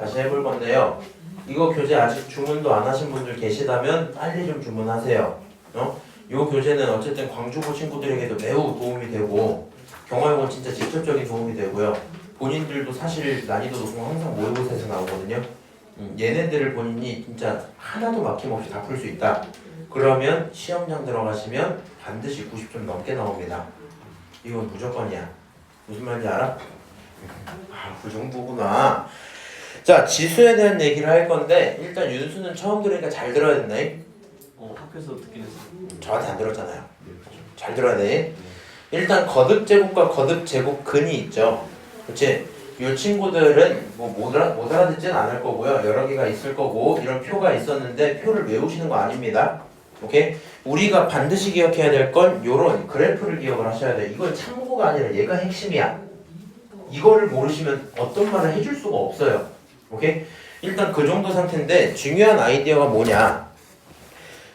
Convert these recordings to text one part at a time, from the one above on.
다시 해볼 건데요. 이거 교재 아직 주문도 안 하신 분들 계시다면 빨리 좀 주문하세요. 요 교재는 어쨌든 광주고 친구들에게도 매우 도움이 되고 경화용은 진짜 직접적인 도움이 되고요. 본인들도 사실 난이도 높은 거 항상 모의고사에서 나오거든요. 얘네들을 본인이 진짜 하나도 막힘없이 다 풀 수 있다. 그러면 시험장 들어가시면 반드시 90점 넘게 나옵니다. 이건 무조건이야. 무슨 말인지 알아? 그 정도구나. 자, 지수에 대한 얘기를 할 건데 일단 윤수는 처음 들으니까 잘 들어야 된다. 학교에서 듣긴 했어요. 저한테 안 들었잖아요. 잘 들어야 돼. 일단 거듭 제곱과 거듭 제곱 근이 있죠. 그렇지? 이 친구들은 못 알아듣지는 않을 거고요. 여러 개가 있을 거고 이런 표가 있었는데 표를 외우시는 거 아닙니다. 오케이? 우리가 반드시 기억해야 될 건 요런 그래프를 기억을 하셔야 돼요. 이건 참고가 아니라 얘가 핵심이야. 이거를 모르시면 어떤 말을 해줄 수가 없어요. 오케이? 일단 그 정도 상태인데 중요한 아이디어가 뭐냐?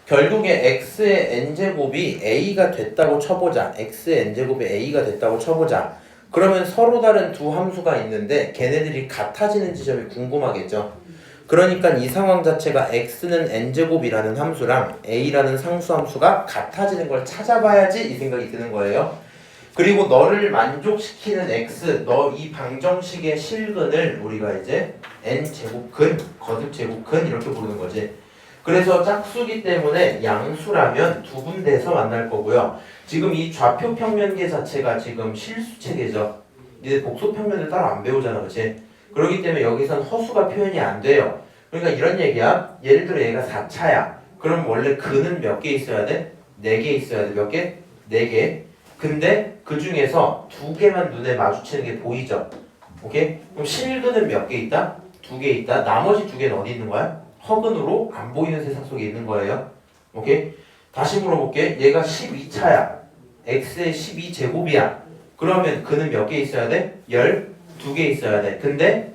결국에 x의 n제곱이 a가 됐다고 쳐보자. x의 n제곱이 a가 됐다고 쳐보자. 그러면 서로 다른 두 함수가 있는데 걔네들이 같아지는 지점이 궁금하겠죠. 그러니까 이 상황 자체가 x는 n제곱이라는 함수랑 a라는 상수함수가 같아지는 걸 찾아봐야지 이 생각이 드는 거예요. 그리고 너를 만족시키는 x, 너 이 방정식의 실근을 우리가 이제 n제곱근, 거듭제곱근 이렇게 부르는 거지. 그래서 짝수기 때문에 양수라면 두 군데에서 만날 거고요. 지금 이 좌표 평면계 자체가 지금 실수체계죠. 이제 복소 평면을 따로 안 배우잖아, 그렇지? 그렇기 때문에 여기선 허수가 표현이 안 돼요. 그러니까 이런 얘기야. 예를 들어 얘가 4차야. 그럼 원래 근은 몇 개 있어야 돼? 4개 있어야 돼. 몇 개? 4개. 근데 그 중에서 2개만 눈에 마주치는 게 보이죠? 오케이? 그럼 실근은 몇 개 있다? 2개 있다. 나머지 2개는 어디 있는 거야? 허근으로 안 보이는 세상 속에 있는 거예요. 오케이? 다시 물어볼게. 얘가 12차야. x의 12제곱이야. 그러면 그는 몇 개 있어야 돼? 12개 있어야 돼. 근데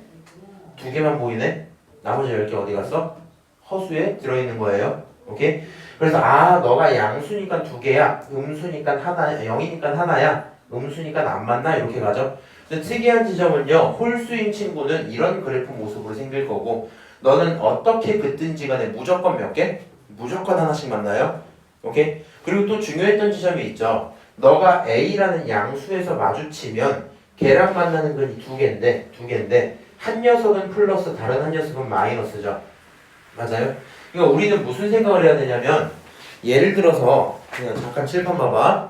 2개만 보이네? 나머지 10개 어디 갔어? 허수에 들어있는 거예요. 오케이? 그래서 너가 양수니까 2개야. 음수니까 하나야. 0이니까 하나야. 음수니까 안 맞나? 이렇게 가죠. 근데 특이한 지점은요. 홀수인 친구는 이런 그래프 모습으로 생길 거고 너는 어떻게 긋든지 간에 무조건 몇 개? 무조건 하나씩 만나요. 오케이? 그리고 또 중요했던 지점이 있죠. 너가 A라는 양수에서 마주치면 걔랑 만나는 근이 2개인데 한 녀석은 플러스 다른 한 녀석은 마이너스죠. 맞아요? 그러니까 우리는 무슨 생각을 해야 되냐면 예를 들어서 그냥 잠깐 칠판 봐봐.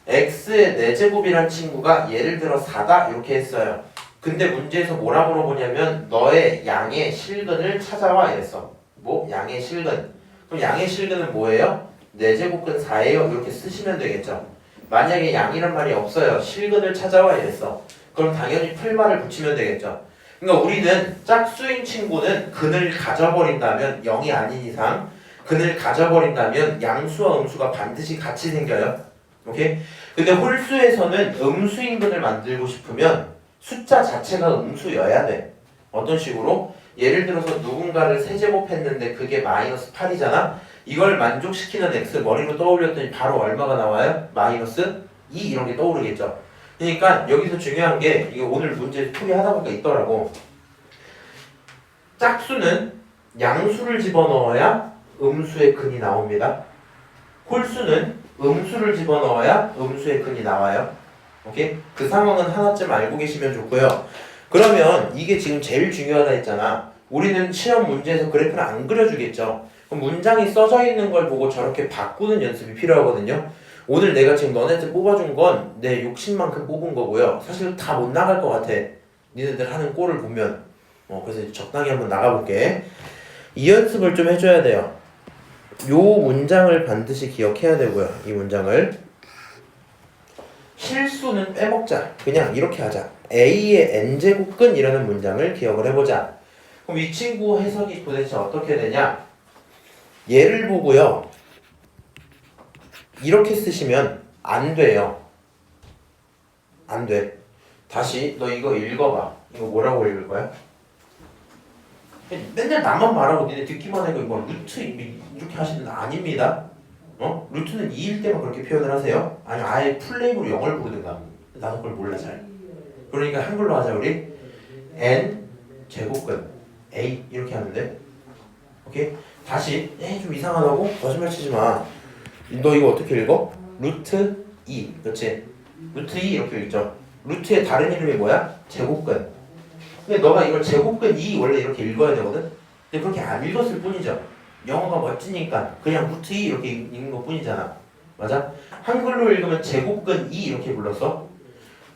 x의 4제곱이란 친구가 예를 들어 4다 이렇게 했어요. 근데 문제에서 뭐라 물어보냐면 너의 양의 실근을 찾아와 이랬어. 뭐? 양의 실근. 그럼 양의 실근은 뭐예요? 4제곱근 4예요. 이렇게 쓰시면 되겠죠. 만약에 양이란 말이 없어요. 실근을 찾아와 이랬어. 그럼 당연히 풀말을 붙이면 되겠죠. 그러니까 우리는 짝수인 친구는 근을 가져버린다면 0이 아닌 이상 근을 가져버린다면 양수와 음수가 반드시 같이 생겨요. 오케이? 근데 홀수에서는 음수인 근을 만들고 싶으면 숫자 자체가 음수여야 돼. 어떤 식으로? 예를 들어서 누군가를 세제곱했는데 그게 마이너스 8이잖아? 이걸 만족시키는 x 머리로 떠올렸더니 바로 얼마가 나와요? 마이너스 2 이런 게 떠오르겠죠. 그러니까 여기서 중요한 게 이게 오늘 문제 풀이하다 보니까 있더라고. 짝수는 양수를 집어넣어야 음수의 근이 나옵니다. 홀수는 음수를 집어넣어야 음수의 근이 나와요. 오케이? 그 상황은 하나쯤 알고 계시면 좋고요. 그러면 이게 지금 제일 중요하다 했잖아. 우리는 시험 문제에서 그래프를 안 그려주겠죠. 그럼 문장이 써져 있는 걸 보고 저렇게 바꾸는 연습이 필요하거든요. 오늘 내가 지금 너네들 뽑아준 건 내 욕심만큼 뽑은 거고요. 사실 다 못 나갈 것 같아. 니네들 하는 꼴을 보면. 그래서 적당히 한번 나가볼게. 이 연습을 좀 해줘야 돼요. 요 문장을 반드시 기억해야 되고요. 이 문장을. 실수는 빼먹자. 그냥 이렇게 하자. A의 n제곱근이라는 문장을 기억을 해보자. 그럼 이 친구 해석이 도대체 어떻게 되냐? 얘를 보고요. 이렇게 쓰시면 안 돼요. 안 돼. 다시 너 이거 읽어봐. 이거 뭐라고 읽을 거야? 맨날 나만 말하고 니네 듣기만 하고 이거 루트 이렇게 하시는 아닙니다. 루트는 2일 때만 그렇게 표현을 하세요? 아니면 아예 풀네임으로 영어를 부르든가. 나도 그걸 몰라 잘. 그러니까 한글로 하자 우리. n 제곱근 A 이렇게 하는데 오케이? 다시 좀 이상하다고? 거짓말 치지 마. 너 이거 어떻게 읽어? 루트 2 그렇지? 루트 2 이렇게 읽죠. 루트의 다른 이름이 뭐야? 제곱근. 근데 너가 이걸 제곱근 2 원래 이렇게 읽어야 되거든? 근데 그렇게 안 읽었을 뿐이죠. 영어가 멋지니까 그냥 루트 2 이렇게 읽는 것 뿐이잖아. 맞아? 한글로 읽으면 제곱근 2 이렇게 불렀어.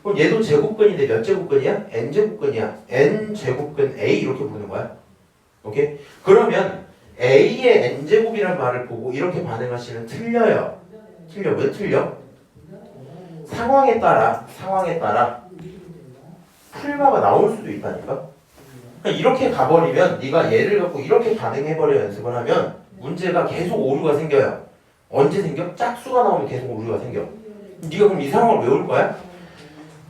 그럼 얘도 제곱근인데 몇 제곱근이야? n제곱근이야. n제곱근 A 이렇게 부르는 거야. 오케이? 그러면 A의 n제곱이란 말을 보고 이렇게 반응하시면 틀려요. 틀려. 왜 틀려? 상황에 따라 풀마가 나올 수도 있다니까. 그러니까 이렇게 가버리면 네가 얘를 갖고 이렇게 반응해버려 연습을 하면 문제가 계속 오류가 생겨요. 언제 생겨? 짝수가 나오면 계속 오류가 생겨. 네가 그럼 이 상황을 외울 거야?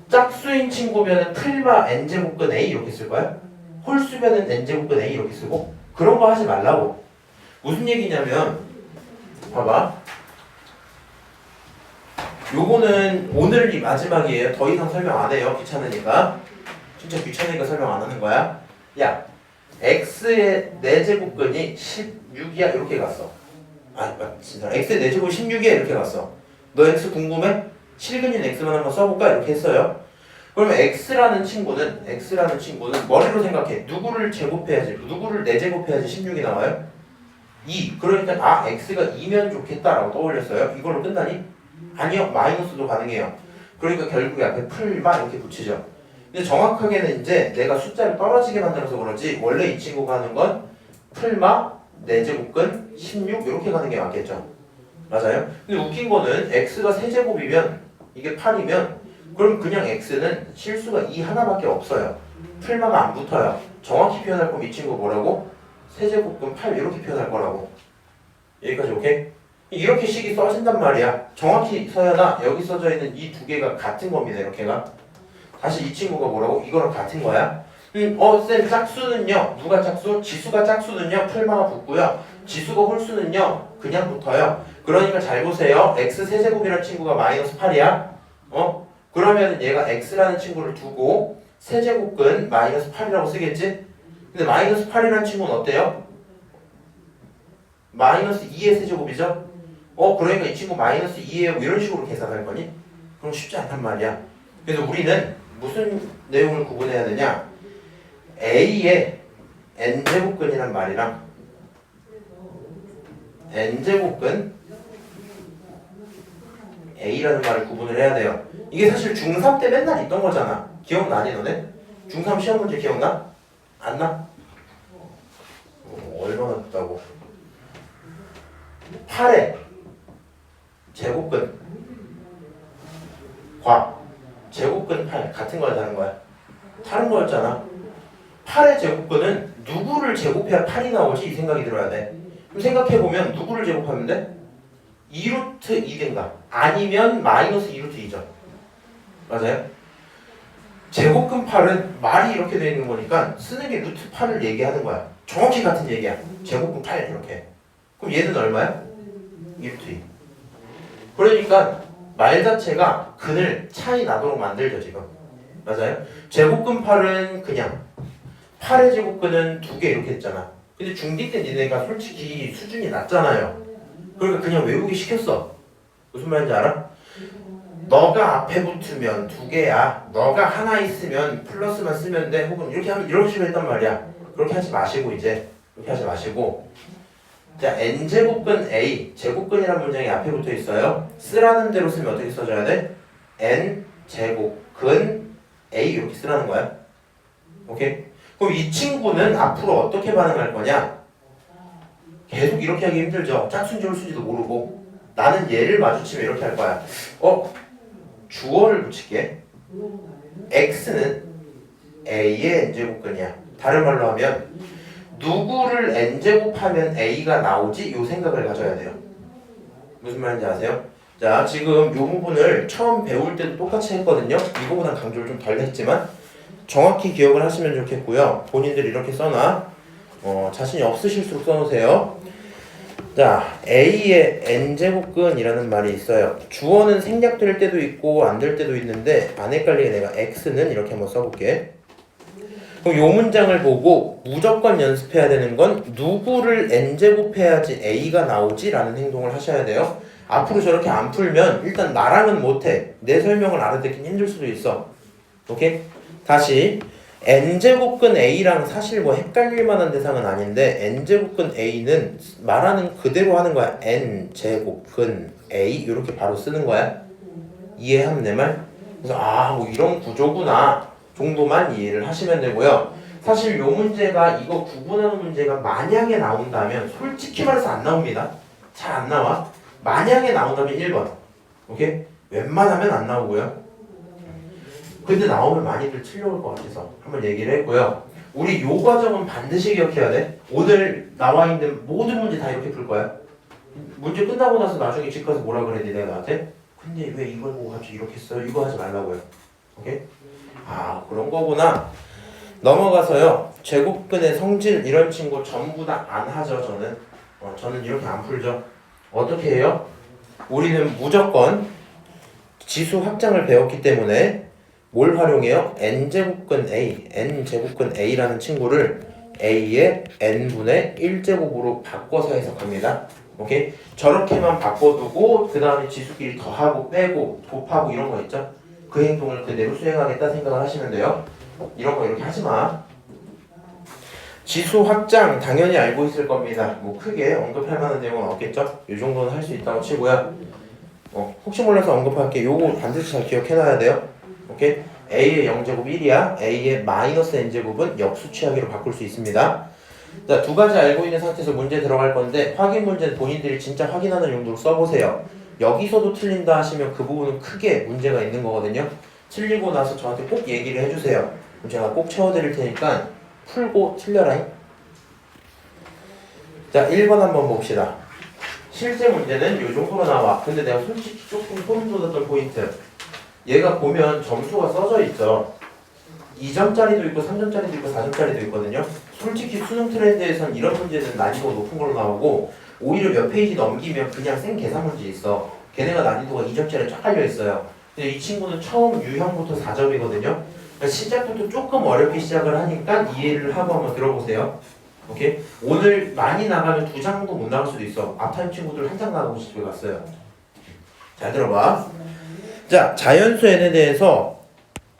짝수인 친구면은 풀마 n제곱근 A 이렇게 쓸 거야? 홀수면은 n제곱근 A 이렇게 쓰고 그런 거 하지 말라고. 무슨 얘기냐면 봐봐. 요거는 오늘이 마지막이에요. 더 이상 설명 안 해요. 귀찮으니까. 진짜 귀찮으니까 설명 안 하는 거야. 야, x의 4제곱근이 16이야 이렇게 갔어. 진짜 x의 4제곱이 16이야 이렇게 갔어. 너 x 궁금해? 실근인 x만 한번 써볼까? 이렇게 했어요. 그러면 x라는 친구는 머리로 생각해. 누구를 제곱해야지? 누구를 4제곱해야지 16이 나와요? 2. 그러니까 x가 2면 좋겠다라고 떠올렸어요. 이걸로 끝나니? 아니요. 마이너스도 가능해요. 그러니까 결국에 앞에 풀마 이렇게 붙이죠. 근데 정확하게는 이제 내가 숫자를 떨어지게 만들어서 그러지 원래 이 친구가 하는 건 풀마 4제곱근 16 이렇게 가는 게 맞겠죠. 맞아요? 근데 웃긴 거는 x가 세제곱이면 이게 8이면 그럼 그냥 x는 실수가 2 하나밖에 없어요. 풀마가 안 붙어요. 정확히 표현할 거면 이 친구 뭐라고? 세제곱근 8 이렇게 표현할 거라고. 여기까지 오케이? 이렇게 식이 써진단 말이야. 정확히 서연아 여기 써져 있는 이 두 개가 같은 겁니다. 이렇게가. 다시 이 친구가 뭐라고? 이거랑 같은 거야. 쌤 짝수는요. 누가 짝수? 지수가 짝수는요. 풀마가 붙고요. 지수가 홀수는요. 그냥 붙어요. 그러니까 잘 보세요. x 세제곱이라는 친구가 마이너스 8이야. 그러면 얘가 x라는 친구를 두고 세제곱근 마이너스 8이라고 쓰겠지? 근데 마이너스 8이라는 친구는 어때요? 마이너스 2의 세제곱이죠? 그러니까 이 친구 마이너스 2예요. 이런 식으로 계산할 거니? 그럼 쉽지 않단 말이야. 그래서 우리는 무슨 내용을 구분해야 되냐? A의 n제곱근이란 말이랑 n제곱근 A라는 말을 구분을 해야 돼요. 이게 사실 중3 때 맨날 있던 거잖아. 기억나니 너네? 중3 시험 문제 기억나? 안 나? 얼마나 듣다고 8의 제곱근 제곱근 8 같은 거야 다른 거야? 다른 거였잖아. 8의 제곱근은 누구를 제곱해야 8이 나오지? 이 생각이 들어야 돼. 그럼 생각해보면 누구를 제곱하면 돼? 2루트 2든가 아니면 마이너스 2루트 2죠. 맞아요? 제곱근 8은 말이 이렇게 되어 있는 거니까 쓰는 게 루트 8을 얘기하는 거야. 정확히 같은 얘기야. 제곱근 8 이렇게. 그럼 얘는 얼마야? 2루트 2. 그러니까 말 자체가 근을 차이 나도록 만들죠 지금. 맞아요? 제곱근 8은 그냥 8의 제곱근은 2개 이렇게 했잖아. 근데 중2 때 니네가 솔직히 수준이 낮잖아요. 그러니까 그냥 외우기 시켰어. 무슨 말인지 알아? 너가 앞에 붙으면 2개야. 너가 하나 있으면 플러스만 쓰면 돼. 혹은 이렇게 하면 이런 식으로 했단 말이야. 그렇게 하지 마시고 이제 그렇게 하지 마시고 자 n제곱근 A 제곱근이라는 문장이 앞에 붙어 있어요. 쓰라는 대로 쓰면 어떻게 써줘야 돼? n제곱근 A 이렇게 쓰라는 거야. 오케이? 그럼 이 친구는 앞으로 어떻게 반응할 거냐? 계속 이렇게 하기 힘들죠. 짝수인지 홀수인지도 모르고 나는 얘를 마주치면 이렇게 할 거야. 주어를 붙일게. x는 a의 n제곱근이야. 다른 말로 하면 누구를 n제곱하면 a가 나오지? 요 생각을 가져야 돼요. 무슨 말인지 아세요? 자 지금 요 부분을 처음 배울 때도 똑같이 했거든요. 이거보단 강조를 좀 덜 했지만 정확히 기억을 하시면 좋겠고요. 본인들 이렇게 써놔. 자신이 없으실수록 써놓으세요. 자, A의 n제곱근이라는 말이 있어요. 주어는 생략될 때도 있고 안 될 때도 있는데 안 헷갈리게 내가 x는 이렇게 한번 써볼게. 그럼 요 문장을 보고 무조건 연습해야 되는 건 누구를 n제곱해야지 a가 나오지? 라는 행동을 하셔야 돼요. 앞으로 저렇게 안 풀면 일단 나랑은 못해. 내 설명을 알아듣긴 힘들 수도 있어. 오케이? 다시 n제곱근 a랑 사실 뭐 헷갈릴 만한 대상은 아닌데 n제곱근 a는 말하는 그대로 하는 거야. n제곱근 a 이렇게 바로 쓰는 거야. 이해함 내 말? 그래서 뭐 이런 구조구나 정도만 이해를 하시면 되고요. 사실 요 문제가 이거 구분하는 문제가 만약에 나온다면 솔직히 말해서 안 나옵니다. 잘 안 나와. 만약에 나온다면 1번. 오케이? 웬만하면 안 나오고요. 근데 나오면 많이들 틀려올 것 같아서 한번 얘기를 했고요. 우리 요 과정은 반드시 기억해야 돼. 오늘 나와 있는 모든 문제 다 이렇게 풀 거야. 문제 끝나고 나서 나중에 집 가서 뭐라 그래야 돼, 내가 나한테? 근데 왜 이걸 보고 갑자기 이렇게 써요? 이거 하지 말라고요. 오케이? 그런 거구나. 넘어가서요. 제곱근의 성질 이런 친구 전부 다 안 하죠, 저는. 저는 이렇게 안 풀죠. 어떻게 해요? 우리는 무조건 지수 확장을 배웠기 때문에 뭘 활용해요? n제곱근 a, n제곱근 a라는 친구를 a의 n분의 1제곱으로 바꿔서 해석합니다. 오케이? 저렇게만 바꿔두고 그 다음에 지수끼리 더하고 빼고 곱하고 이런 거 있죠? 그 행동을 그대로 수행하겠다 생각을 하시면 돼요. 이런 거 이렇게 하지 마. 지수 확장 당연히 알고 있을 겁니다. 뭐 크게 언급할 만한 내용은 없겠죠? 이 정도는 할 수 있다고 치고요. 혹시 몰라서 언급할게. 요거 반드시 잘 기억해놔야 돼요. 오케이? a의 0제곱 1이야. a의 마이너스 n제곱은 역수 취하기로 바꿀 수 있습니다. 자, 두 가지 알고 있는 상태에서 문제 들어갈 건데 확인 문제는 본인들이 진짜 확인하는 용도로 써보세요. 여기서도 틀린다 하시면 그 부분은 크게 문제가 있는 거거든요. 틀리고 나서 저한테 꼭 얘기를 해주세요. 그럼 제가 꼭 채워드릴 테니까 풀고 틀려라잉. 자, 1번 한번 봅시다. 실제 문제는 이 정도로 나와. 근데 내가 솔직히 조금 소름 돋았던 포인트. 얘가 보면 점수가 써져 있죠. 2점짜리도 있고 3점짜리도 있고 4점짜리도 있거든요. 솔직히 수능 트렌드에선 이런 문제는 난이도가 높은 걸로 나오고 오히려 몇 페이지 넘기면 그냥 생 계산 문제 있어. 걔네가 난이도가 2점짜리 쫙 깔려 있어요. 근데 이 친구는 처음 유형부터 4점이거든요. 그러니까 시작부터 조금 어렵게 시작을 하니까 이해를 하고 한번 들어보세요. 오케이? 오늘 많이 나가면 2장도 못 나갈 수도 있어. 앞타임 친구들 한 장 나가고 집에 갔어요. 잘 들어봐. 자, 자연수 n에 대해서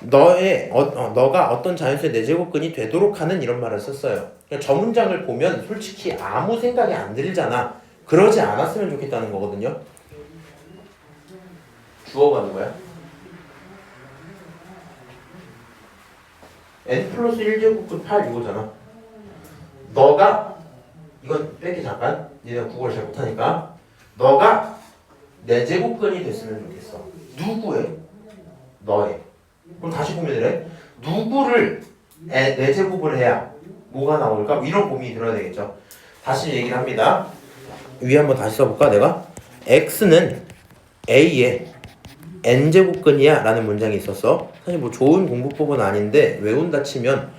너가 어떤 자연수의 내제곱근이 되도록 하는 이런 말을 썼어요. 그러니까 저 문장을 보면 솔직히 아무 생각이 안 들잖아. 그러지 않았으면 좋겠다는 거거든요. 주어가 누구야? n 플러스 1제곱근 8 이거잖아. 너가 이건 뺄게 잠깐. 니네가 국어를 잘 못하니까. 너가 내제곱근이 됐으면 좋겠어. 누구의? 너의. 그럼 다시 고민을 해. 누구를 내제곱을 해야 뭐가 나올까? 뭐 이런 고민이 들어야 되겠죠. 다시 얘기를 합니다. 위에 한번 다시 써볼까 내가? x는 a의 n제곱근이야 라는 문장이 있었어. 사실 뭐 좋은 공부법은 아닌데 외운다 치면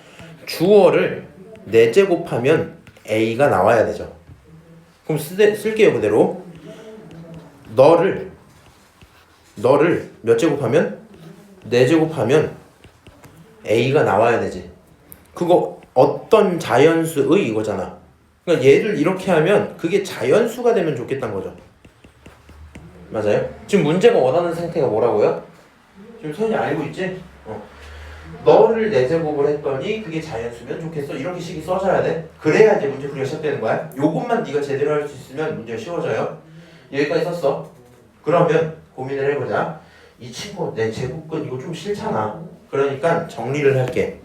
주어를 4제곱하면 a가 나와야 되죠. 그럼 쓸게요 그대로. 너를 몇 제곱하면? 4제곱하면 a가 나와야 되지. 그거 어떤 자연수의 이거잖아. 그러니까 얘를 이렇게 하면 그게 자연수가 되면 좋겠다는 거죠. 맞아요? 지금 문제가 원하는 상태가 뭐라고요? 지금 선이 알고 있지? 너를 4제곱을 했더니 그게 자연수면 좋겠어. 이렇게 식이 써져야 돼. 그래야 이제 문제 풀이가 시작되는 거야. 요것만 네가 제대로 할 수 있으면 문제가 쉬워져요. 여기까지 썼어. 그러면 고민을 해보자. 이 친구 내 제곱근 이거 좀 싫잖아. 그러니까 정리를 할게.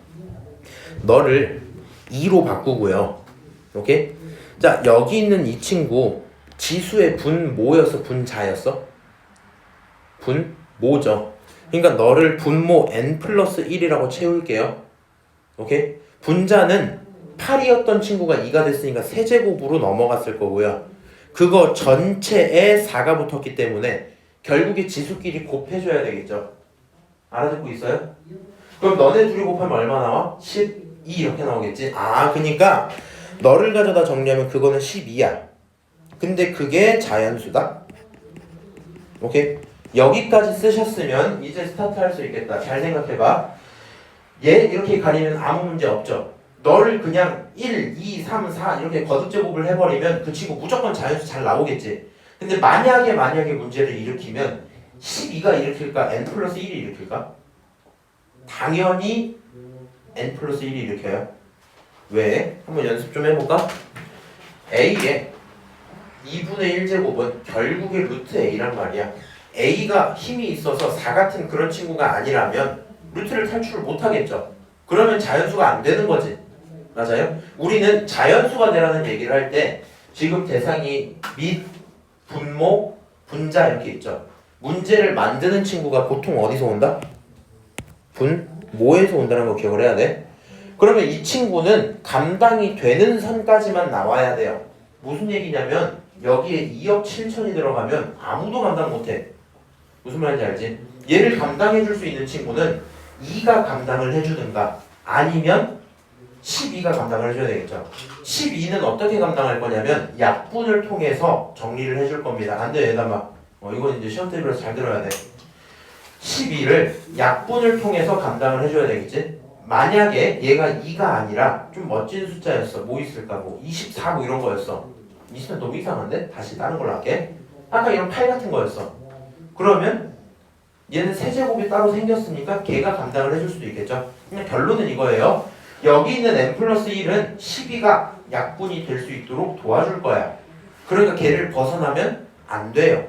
너를 2로 바꾸고요. 오케이? 자, 여기 있는 이 친구 지수의 분모였어? 분자였어? 분모죠. 그러니까 너를 분모 n 플러스 1이라고 채울게요. 오케이? 분자는 8이었던 친구가 2가 됐으니까 세제곱으로 넘어갔을 거고요. 그거 전체에 4가 붙었기 때문에 결국에 지수끼리 곱해줘야 되겠죠. 알아듣고 있어요? 그럼 너네 둘이 곱하면 얼마 나와? 12 이렇게 나오겠지. 그러니까 너를 가져다 정리하면 그거는 12야. 근데 그게 자연수다. 오케이? 여기까지 쓰셨으면 이제 스타트 할 수 있겠다. 잘 생각해봐. 얘 이렇게 가리면 아무 문제 없죠. 너를 그냥 1, 2, 3, 4 이렇게 거듭 제곱을 해버리면 그 친구 무조건 자연수 잘 나오겠지. 근데 만약에 문제를 일으키면 12가 일으킬까? n 플러스 1이 일으킬까? 당연히 n 플러스 1이 일으켜요. 왜? 한번 연습 좀 해볼까? a의 2분의 1제곱은 결국에 루트 a란 말이야. a가 힘이 있어서 4 같은 그런 친구가 아니라면 루트를 탈출을 못하겠죠. 그러면 자연수가 안 되는 거지. 맞아요? 우리는 자연수가 되라는 얘기를 할 때 지금 대상이 및, 분모, 분자 이렇게 있죠. 문제를 만드는 친구가 보통 어디서 온다? 분모에서 온다는 거 기억을 해야 돼. 그러면 이 친구는 감당이 되는 선까지만 나와야 돼요. 무슨 얘기냐면 여기에 2억 7천이 들어가면 아무도 감당 못해. 무슨 말인지 알지? 얘를 감당해 줄 수 있는 친구는 2가 감당을 해주든가 아니면 12가 감당을 해줘야 되겠죠. 12는 어떻게 감당할 거냐면 약분을 통해서 정리를 해줄 겁니다. 안 돼, 얘다 막. 이건 이제 시험 대비라서 잘 들어야 돼. 12를 약분을 통해서 감당을 해줘야 되겠지. 만약에 얘가 2가 아니라 좀 멋진 숫자였어. 뭐 있을까? 뭐 24 뭐 이런 거였어. 20은 너무 이상한데? 다시 다른 걸로 할게. 아까 이런 8 같은 거였어. 그러면 얘는 세제곱이 따로 생겼으니까 걔가 감당을 해줄 수도 있겠죠. 그냥 결론은 이거예요. 여기 있는 n 플러스 1은 12가 약분이 될 수 있도록 도와줄 거야. 그러니까 걔를 벗어나면 안 돼요.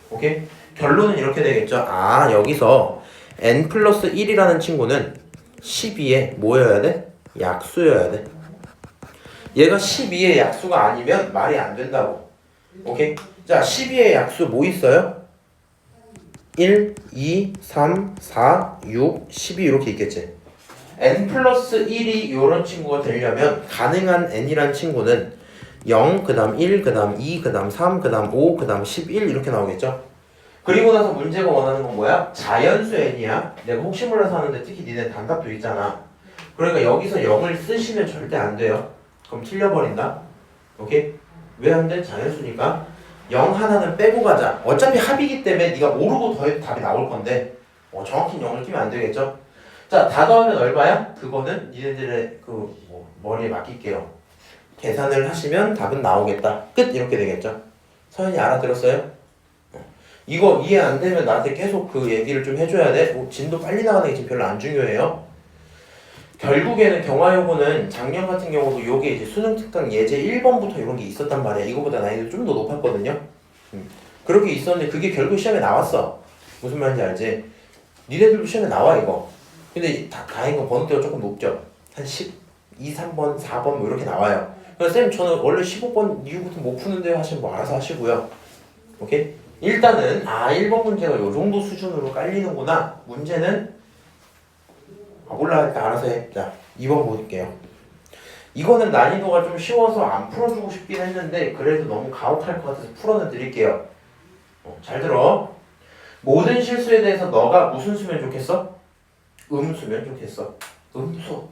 오케이? 결론은 이렇게 되겠죠. 아, 여기서 n 플러스 1이라는 친구는 12의 뭐여야 돼? 약수여야 돼. 얘가 12의 약수가 아니면 말이 안 된다고. 오케이? 자, 12의 약수 뭐 있어요? 1, 2, 3, 4, 6, 12 이렇게 있겠지. n 플러스 1이 이런 친구가 되려면 가능한 n이란 친구는 0, 그 다음 1, 그 다음 2, 그 다음 3, 그 다음 5, 그 다음 11 이렇게 나오겠죠. 그리고 나서 문제가 원하는 건 뭐야? 자연수 n이야. 내가 혹시 몰라서 하는데 특히 니네 단답도 있잖아. 그러니까 여기서 0을 쓰시면 절대 안 돼요. 그럼 틀려버린다. 오케이? 왜 안 돼? 자연수니까 0 하나는 빼고 가자. 어차피 합이기 때문에 네가 모르고 더해도 답이 나올 건데 정확히 0을 끼면 안 되겠죠? 자, 다 더하면 얼마야? 그거는 니네들의 머리에 맡길게요. 계산을 하시면 답은 나오겠다. 끝! 이렇게 되겠죠? 서연이 알아들었어요? 이거 이해 안 되면 나한테 계속 그 얘기를 좀 해줘야 돼. 진도 빨리 나가는 게 지금 별로 안 중요해요. 결국에는 경화요거는 작년 같은 경우도 요게 이제 수능 특강 예제 1번부터 이런 게 있었단 말이야. 이거보다 난이도 좀 더 높았거든요. 그렇게 있었는데 그게 결국 시험에 나왔어. 무슨 말인지 알지? 니네들도 시험에 나와 이거. 근데 다행인 건 번호대가 조금 높죠. 한 12, 3번, 4번 뭐 이렇게 나와요. 그래서 쌤 저는 원래 15번 이후부터 못 푸는데 하시면 뭐 알아서 하시고요. 오케이? 일단은 1번 문제가 요 정도 수준으로 깔리는구나. 문제는 몰라 일단 알아서 해. 자 2번 볼게요. 이거는 난이도가 좀 쉬워서 안 풀어주고 싶긴 했는데 그래도 너무 가혹할 것 같아서 풀어는 드릴게요. 잘 들어. 모든 실수에 대해서 너가 무슨 수면 좋겠어? 음수면 좋겠어. 음수.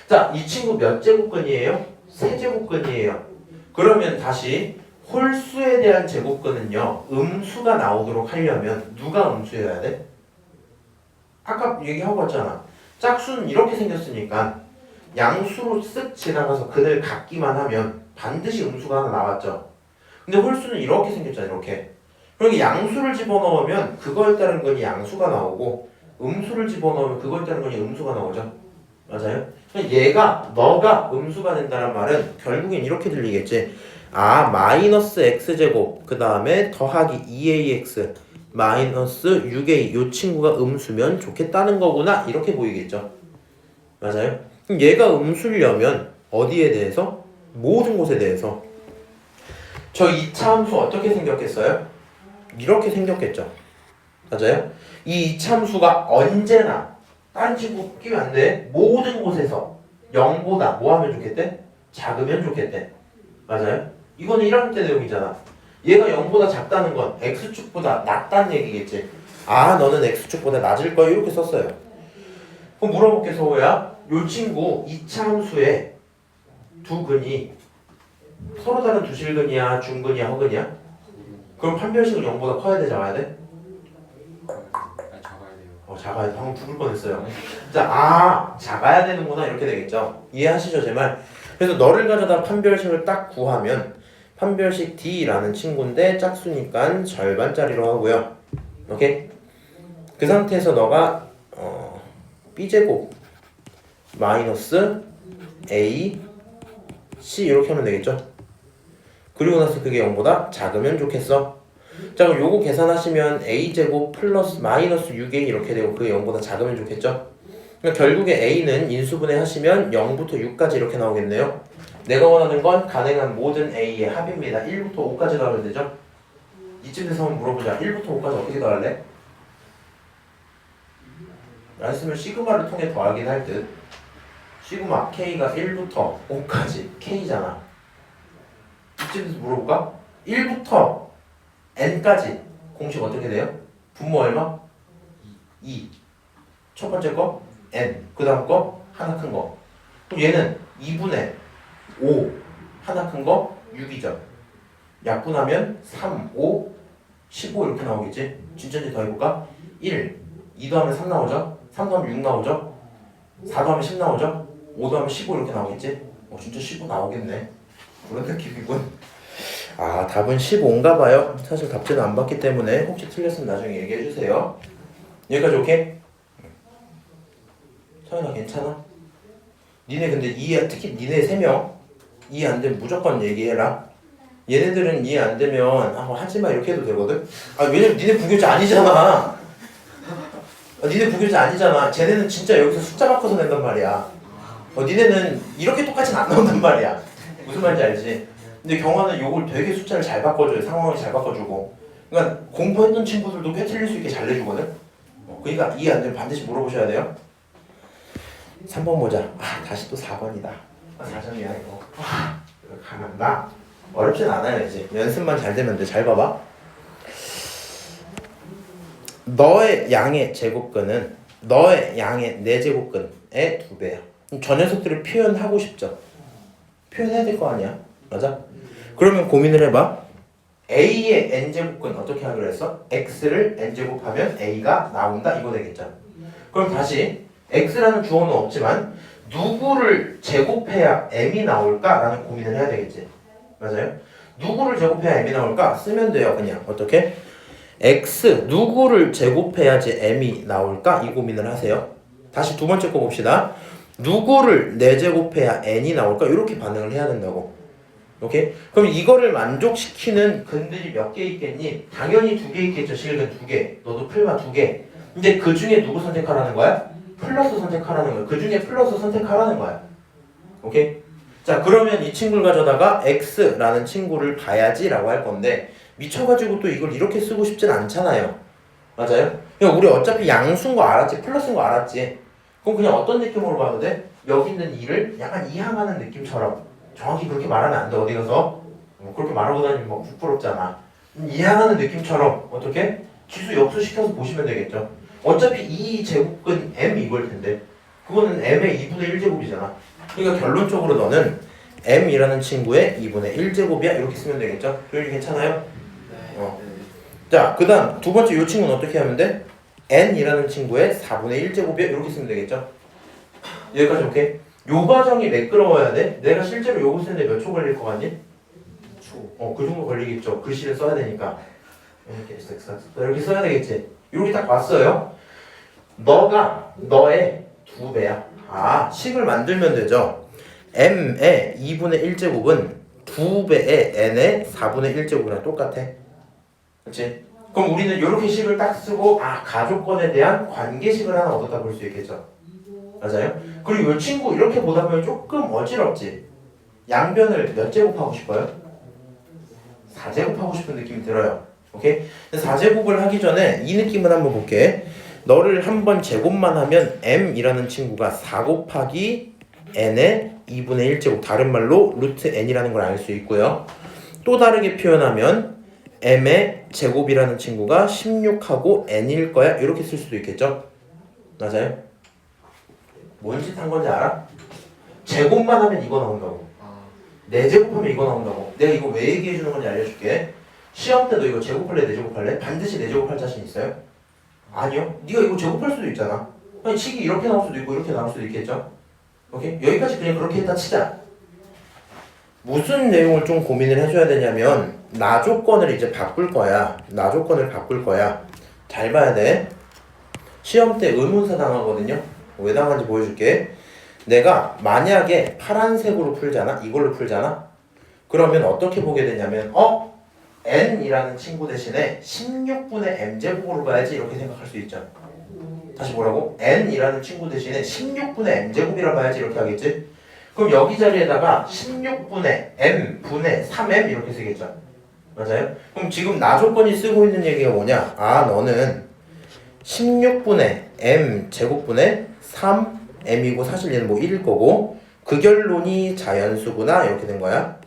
자, 이 친구 몇 제곱근이에요? 세제곱근이에요. 그러면 다시 홀수에 대한 제곱근은요. 음수가 나오도록 하려면 누가 음수여야 돼? 아까 얘기하고 왔잖아. 짝수는 이렇게 생겼으니까 양수로 쓱 지나가서 근을 갖기만 하면 반드시 음수가 하나 나왔죠. 근데 홀수는 이렇게 생겼잖아. 이렇게. 그러니까 양수를 집어넣으면 그거에 따른 근이 양수가 나오고 음수를 집어넣으면 그거에 따른 건이 음수가 나오죠. 맞아요? 너가 음수가 된다는 말은 결국엔 이렇게 들리겠지. 마이너스 x제곱 그 다음에 더하기 2ax 마이너스 6a 요 친구가 음수면 좋겠다는 거구나 이렇게 보이겠죠. 맞아요? 그럼 얘가 음수려면 어디에 대해서? 모든 곳에 대해서. 저 2차 함수 어떻게 생겼겠어요? 이렇게 생겼겠죠. 맞아요? 이 2차 함수가 언제나 다른 친구 끼면 안 돼. 모든 곳에서 0보다 뭐 하면 좋겠대? 작으면 좋겠대. 맞아요? 이거는 1학년 때 내용이잖아. 얘가 0보다 작다는 건 x축보다 낮다는 얘기겠지. 너는 x축보다 낮을 거야 이렇게 썼어요. 그럼 물어볼게 서호야. 요 친구 2차 함수의 두 근이 서로 다른 두 실근이야, 중근이야, 허근이야? 그럼 판별식은 0보다 커야 돼, 작아야 돼? 작아야 돼요. 작아야 방금 죽을 뻔했어요. 자, 작아야 되는구나 이렇게 되겠죠. 이해하시죠 제 말? 그래서 너를 가져다 판별식을 딱 구하면 판별식 D라는 친구인데 짝수니까 절반짜리로 하고요. 오케이? 그 상태에서 너가 B제곱 마이너스 A C 이렇게 하면 되겠죠. 그리고 나서 그게 0보다 작으면 좋겠어. 자 그럼 요거 계산하시면 A제곱 플러스 마이너스 6A 이렇게 되고 그게 0보다 작으면 좋겠죠. 그러니까 결국에 A는 인수분해 하시면 0부터 6까지 이렇게 나오겠네요. 내가 원하는 건 가능한 모든 A의 합입니다. 1부터 5까지 더하면 되죠. 이쯤에서 한번 물어보자. 1부터 5까지 어떻게 더할래? 안 쓰면 시그마를 통해 더하긴 할 듯. 시그마 K가 1부터 5까지 K잖아. 이쯤에서 물어볼까? 1부터 N까지 공식 어떻게 돼요? 분모 얼마? 2. 첫 번째 거 N. 그 다음 거 하나 큰 거. 그럼 얘는 2분의 5 하나 큰 거 6이죠. 약분하면 3, 5, 15 이렇게 나오겠지? 진짜인지 더 해볼까? 1, 2 더하면 3 나오죠? 3 더하면 6 나오죠? 4 더하면 10 나오죠? 5 더하면 15 이렇게 나오겠지? 진짜 15 나오겠네. 그런 느낌이군. 아 답은 15인가 봐요. 사실 답지는 안 봤기 때문에 혹시 틀렸으면 나중에 얘기해 주세요. 여기까지 오케이? 서연아 괜찮아? 니네 근데 이해 특히 니네 3명 이해 안 되면 무조건 얘기해라. 얘네들은 이해 안 되면 하지마 이렇게 해도 되거든? 왜냐면 니네 부교자 아니잖아. 니네 부교자 아니잖아. 쟤네는 진짜 여기서 숫자 바꿔서 낸단 말이야. 니네는 이렇게 똑같이는 안 나온단 말이야. 무슨 말인지 알지? 근데 경화는 요걸 되게 숫자를 잘 바꿔줘요. 상황을 잘 바꿔주고. 그러니까 공부했던 친구들도 꽤 틀릴 수 있게 잘 내주거든? 그러니까 이해 안 되면 반드시 물어보셔야 돼요. 3번 보자. 다시 또 4번이다. 4점이야 이거. 가난다. 어렵진 않아요 이제. 연습만 잘 되면 돼. 잘 봐봐. 너의 양의 제곱근은 너의 양의 4제곱근의 2배야. 저 녀석들을 표현하고 싶죠. 표현해야 될 거 아니야. 맞아? 그러면 고민을 해봐. A의 n제곱근 어떻게 하기로 했어? X를 n제곱하면 A가 나온다 이거 되겠죠. 그럼 다시 X라는 주어는 없지만 누구를 제곱해야 M이 나올까라는 고민을 해야 되겠지. 맞아요? 누구를 제곱해야 M이 나올까? 쓰면 돼요 그냥. 어떻게? X 누구를 제곱해야지 M이 나올까? 이 고민을 하세요. 다시 두 번째 거 봅시다. 누구를 4제곱해야 N이 나올까? 이렇게 반응을 해야 된다고. 오케이? 그럼 이거를 만족시키는 근들이 몇 개 있겠니? 당연히 2개 있겠죠. 실근 2개. 너도 풀마 2개. 근데 그 중에 누구 선택하라는 거야? 플러스 선택하라는 거야. 그 중에 플러스 선택하라는 거야. 오케이? 자 그러면 이 친구를 가져다가 X라는 친구를 봐야지 라고 할 건데 미쳐가지고 또 이걸 이렇게 쓰고 싶진 않잖아요. 맞아요? 그냥 우리 어차피 양수인 거 알았지. 플러스인 거 알았지. 그럼 그냥 어떤 느낌으로 봐도 돼? 여기 있는 2를 약간 이항하는 느낌처럼. 정확히 그렇게 말하면 안 돼. 어디 가서 그렇게 말하고 다니면 뭐 부끄럽잖아. 이해하는 느낌처럼 어떻게 지수 역수시켜서 보시면 되겠죠. 어차피 이 제곱근 m 이걸 텐데 그거는 m의 2분의 1제곱이잖아. 그러니까 결론적으로 너는 m이라는 친구의 2분의 1제곱이야 이렇게 쓰면 되겠죠. 효율이 괜찮아요? 자, 그 다음 두 번째 이 친구는 어떻게 하면 돼? n이라는 친구의 4분의 1제곱이야 이렇게 쓰면 되겠죠. 여기까지 오케이? 요 과정이 매끄러워야 돼? 내가 실제로 요거 쓰는데 몇 초 걸릴 것 같니? 초. 그 정도 걸리겠죠. 글씨를 써야 되니까. 이렇게 써야 되겠지. 이렇게 딱 왔어요. 너가 너의 2배야. 식을 만들면 되죠. m의 2분의 1제곱은 2배의 n의 4분의 1제곱이랑 똑같아. 그렇지? 그럼 우리는 이렇게 식을 딱 쓰고 가족권에 대한 관계식을 하나 얻었다 볼 수 있겠죠. 맞아요? 그리고 이 친구 이렇게 보다 보면 조금 어지럽지? 양변을 몇 제곱하고 싶어요? 4제곱하고 싶은 느낌이 들어요. 오케이? 4제곱을 하기 전에 이 느낌을 한번 볼게. 너를 한번 제곱만 하면 m이라는 친구가 4 곱하기 n의 2분의 1제곱 다른 말로 루트 n이라는 걸 알 수 있고요. 또 다르게 표현하면 m의 제곱이라는 친구가 16하고 n일 거야 이렇게 쓸 수도 있겠죠? 맞아요? 뭔 짓 한 건지 알아? 제곱만 하면 이거 나온다고. 4제곱하면 이거 나온다고. 내가 이거 왜 얘기해 주는 건지 알려줄게. 시험 때도 이거 제곱할래 4제곱할래? 반드시 4제곱할 자신 있어요? 아니요. 네가 이거 제곱할 수도 있잖아. 아니 식이 이렇게 나올 수도 있고 이렇게 나올 수도 있겠죠. 오케이? 여기까지 그냥 그렇게 했다 치자. 무슨 내용을 좀 고민을 해줘야 되냐면 나 조건을 이제 바꿀 거야. 나 조건을 바꿀 거야. 잘 봐야 돼. 시험 때 의문사 당하거든요. 왜 당하는지 보여줄게. 내가 만약에 파란색으로 풀잖아. 이걸로 풀잖아. 그러면 어떻게 보게 되냐면 n이라는 친구 대신에 16분의 m제곱으로 봐야지 이렇게 생각할 수 있죠. 다시 뭐라고? n이라는 친구 대신에 16분의 m제곱이라 봐야지 이렇게 하겠지. 그럼 여기 자리에다가 16분의 m분의 3m 이렇게 쓰겠죠. 맞아요? 그럼 지금 나 조건이 쓰고 있는 얘기가 뭐냐? 아 너는 16분의 m 제곱분의 3m이고 사실 얘는 뭐 1일 거고 그 결론이 자연수구나 이렇게 된 거야.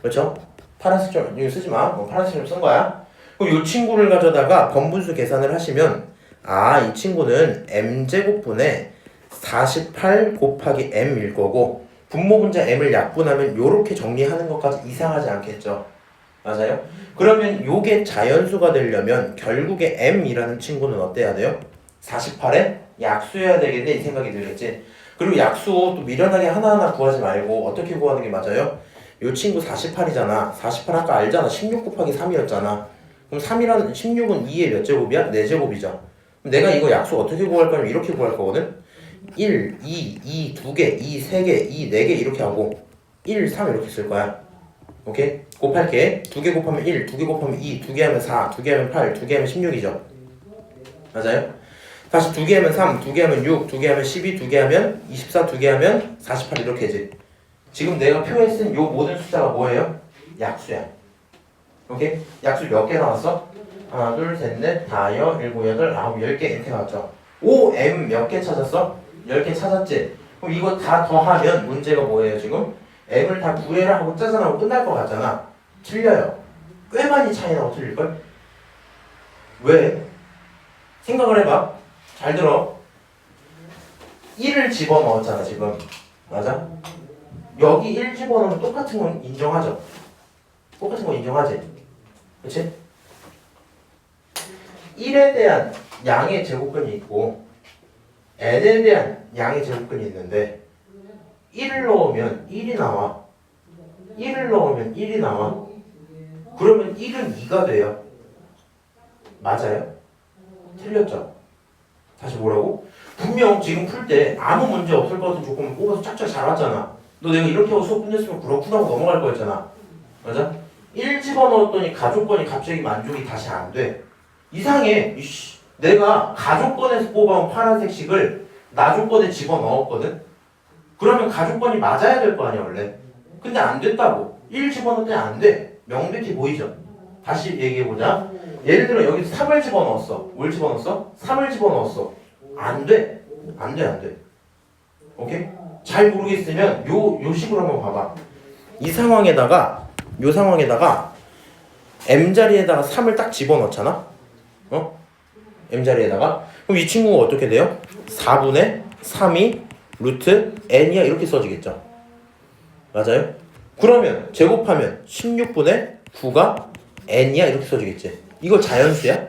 그렇죠? 파란색 좀 이거 쓰지 마. 파란색 좀 쓴 거야. 그럼 이 친구를 가져다가 번분수 계산을 하시면 아 이 친구는 m제곱분의 48 곱하기 m일 거고 분모분자 m을 약분하면 요렇게 정리하는 것까지 이상하지 않겠죠. 맞아요? 그러면 요게 자연수가 되려면 결국에 m이라는 친구는 어때야 돼요? 48에 약수여야 되겠네 이 생각이 들겠지. 그리고 약수 또 미련하게 하나하나 구하지 말고 어떻게 구하는 게 맞아요? 요 친구 48이잖아. 48 아까 알잖아. 16 곱하기 3이었잖아. 그럼 3이라는 16은 2의 몇 제곱이야? 4제곱이죠. 그럼 내가 이거 약수 어떻게 구할 거냐면 이렇게 구할 거거든. 1, 2, 2개, 2, 3개, 2, 4개 이렇게 하고 1, 3 이렇게 쓸 거야. 오케이? 곱할게. 2개 곱하면 1, 2개 곱하면 2, 2개 하면 4, 2개 하면 8, 2개 하면 16이죠. 맞아요? 다시 2개 하면 3, 2개 하면 6, 2개 하면 12, 2개 하면 24, 2개 하면 48 이렇게 해지. 지금 내가 표에 쓴 요 모든 숫자가 뭐예요? 약수야. 오케이? 약수 몇 개 나왔어? 하나, 둘, 셋, 넷, 다, 여, 일곱, 여덟, 아홉, 10개 이렇게 나왔죠. 5m 몇 개 찾았어? 10개 찾았지? 그럼 이거 다 더하면 문제가 뭐예요 지금? m을 다 구해라 하고 짜잔하고 끝날 것 같잖아. 틀려요. 꽤 많이 차이 나고 틀릴걸? 왜? 생각을 해봐. 잘 들어. 1을 집어넣었잖아 지금. 맞아? 여기 1 집어넣으면 똑같은 건 인정하죠? 똑같은 건 인정하지? 그치? 1에 대한 양의 제곱근이 있고 n에 대한 양의 제곱근이 있는데 1을 넣으면 1이 나와. 1을 넣으면 1이 나와. 그러면 1은 2가 돼요. 맞아요? 틀렸죠? 다시 뭐라고? 분명 지금 풀 때 아무 문제 없을 것 같은 조건을 뽑아서 쫙쫙 잘 왔잖아. 너 내가 이렇게 하고 수업 끝냈으면 그렇구나 하고 넘어갈 거였잖아. 맞아? 1 집어넣었더니 가족권이 갑자기 만족이 다시 안 돼. 이상해. 이씨. 내가 가족권에서 뽑아온 파란색 식을 나조건에 집어넣었거든? 그러면 가족권이 맞아야 될 거 아니야 원래. 근데 안 됐다고. 1 집어넣었더니 안 돼. 명백히 보이죠? 다시 얘기해보자. 예를 들어 여기서 3을 집어넣었어. 뭘 집어넣었어? 3을 집어넣었어. 안 돼. 안 돼, 안 돼. 오케이? 잘 모르겠으면 요 식으로 한번 봐봐. 이 상황에다가 요 상황에다가 m자리에다가 3을 딱 집어넣잖아? m자리에다가 그럼 이 친구가 어떻게 돼요? 4분의 3이 루트 n이야 이렇게 써지겠죠? 맞아요? 그러면 제곱하면 16분의 9가 n이야 이렇게 써지겠지? 이거 자연수야?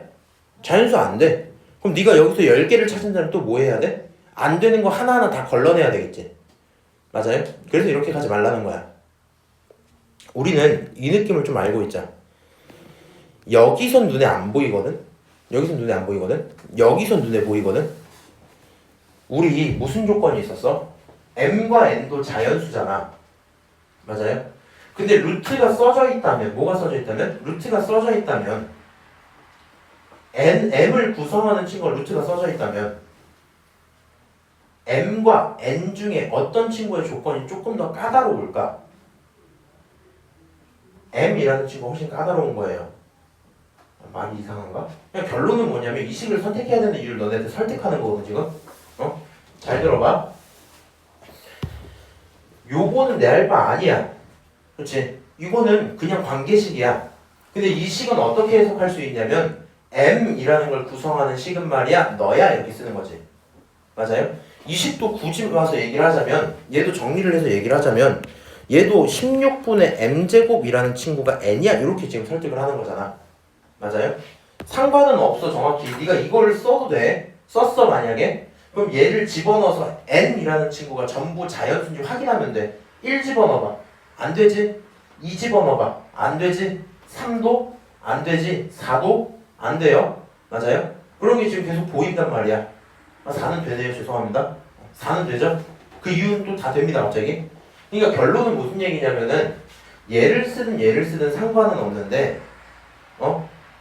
자연수 안 돼. 그럼 네가 여기서 10개를 찾은다면 또 뭐 해야 돼? 안 되는 거 하나하나 다 걸러내야 되겠지? 맞아요? 그래서 이렇게 가지 말라는 거야. 우리는 이 느낌을 좀 알고 있자. 여기선 눈에 안 보이거든? 여기선 눈에 안 보이거든? 여기선 눈에 보이거든? 우리 무슨 조건이 있었어? m과 n도 자연수잖아. 맞아요? 근데 루트가 써져 있다면 뭐가 써져 있다면? 루트가 써져 있다면 m을 구성하는 친구가 루트가 써져 있다면 m과 n 중에 어떤 친구의 조건이 조금 더 까다로울까? m이라는 친구가 훨씬 까다로운 거예요. 말이 이상한가? 그냥 결론은 뭐냐면 이 식을 선택해야 되는 이유를 너네한테 설득하는 거거든 지금. 잘 들어봐. 요거는 내 할 바 아니야. 그렇지? 이거는 그냥 관계식이야. 근데 이 식은 어떻게 해석할 수 있냐면 m이라는 걸 구성하는 식은 말이야 너야 이렇게 쓰는 거지. 맞아요? 이 식도 굳이 와서 얘기를 하자면 얘도 정리를 해서 얘기를 하자면 얘도 16분의 m제곱이라는 친구가 n이야 이렇게 지금 설득을 하는 거잖아. 맞아요? 상관은 없어 정확히. 네가 이거를 써도 돼. 썼어 만약에. 그럼 얘를 집어넣어서 n이라는 친구가 전부 자연수인지 확인하면 돼. 1 집어넣어봐. 안 되지? 2 집어넣어봐. 안 되지? 3도? 안 되지? 4도? 안 돼요. 맞아요? 그런 게 지금 계속 보인단 말이야. 4는 되네요. 죄송합니다. 4는 되죠? 그 이유는 또 다 됩니다. 갑자기. 그러니까 결론은 무슨 얘기냐면은 얘를 쓰든 상관은 없는데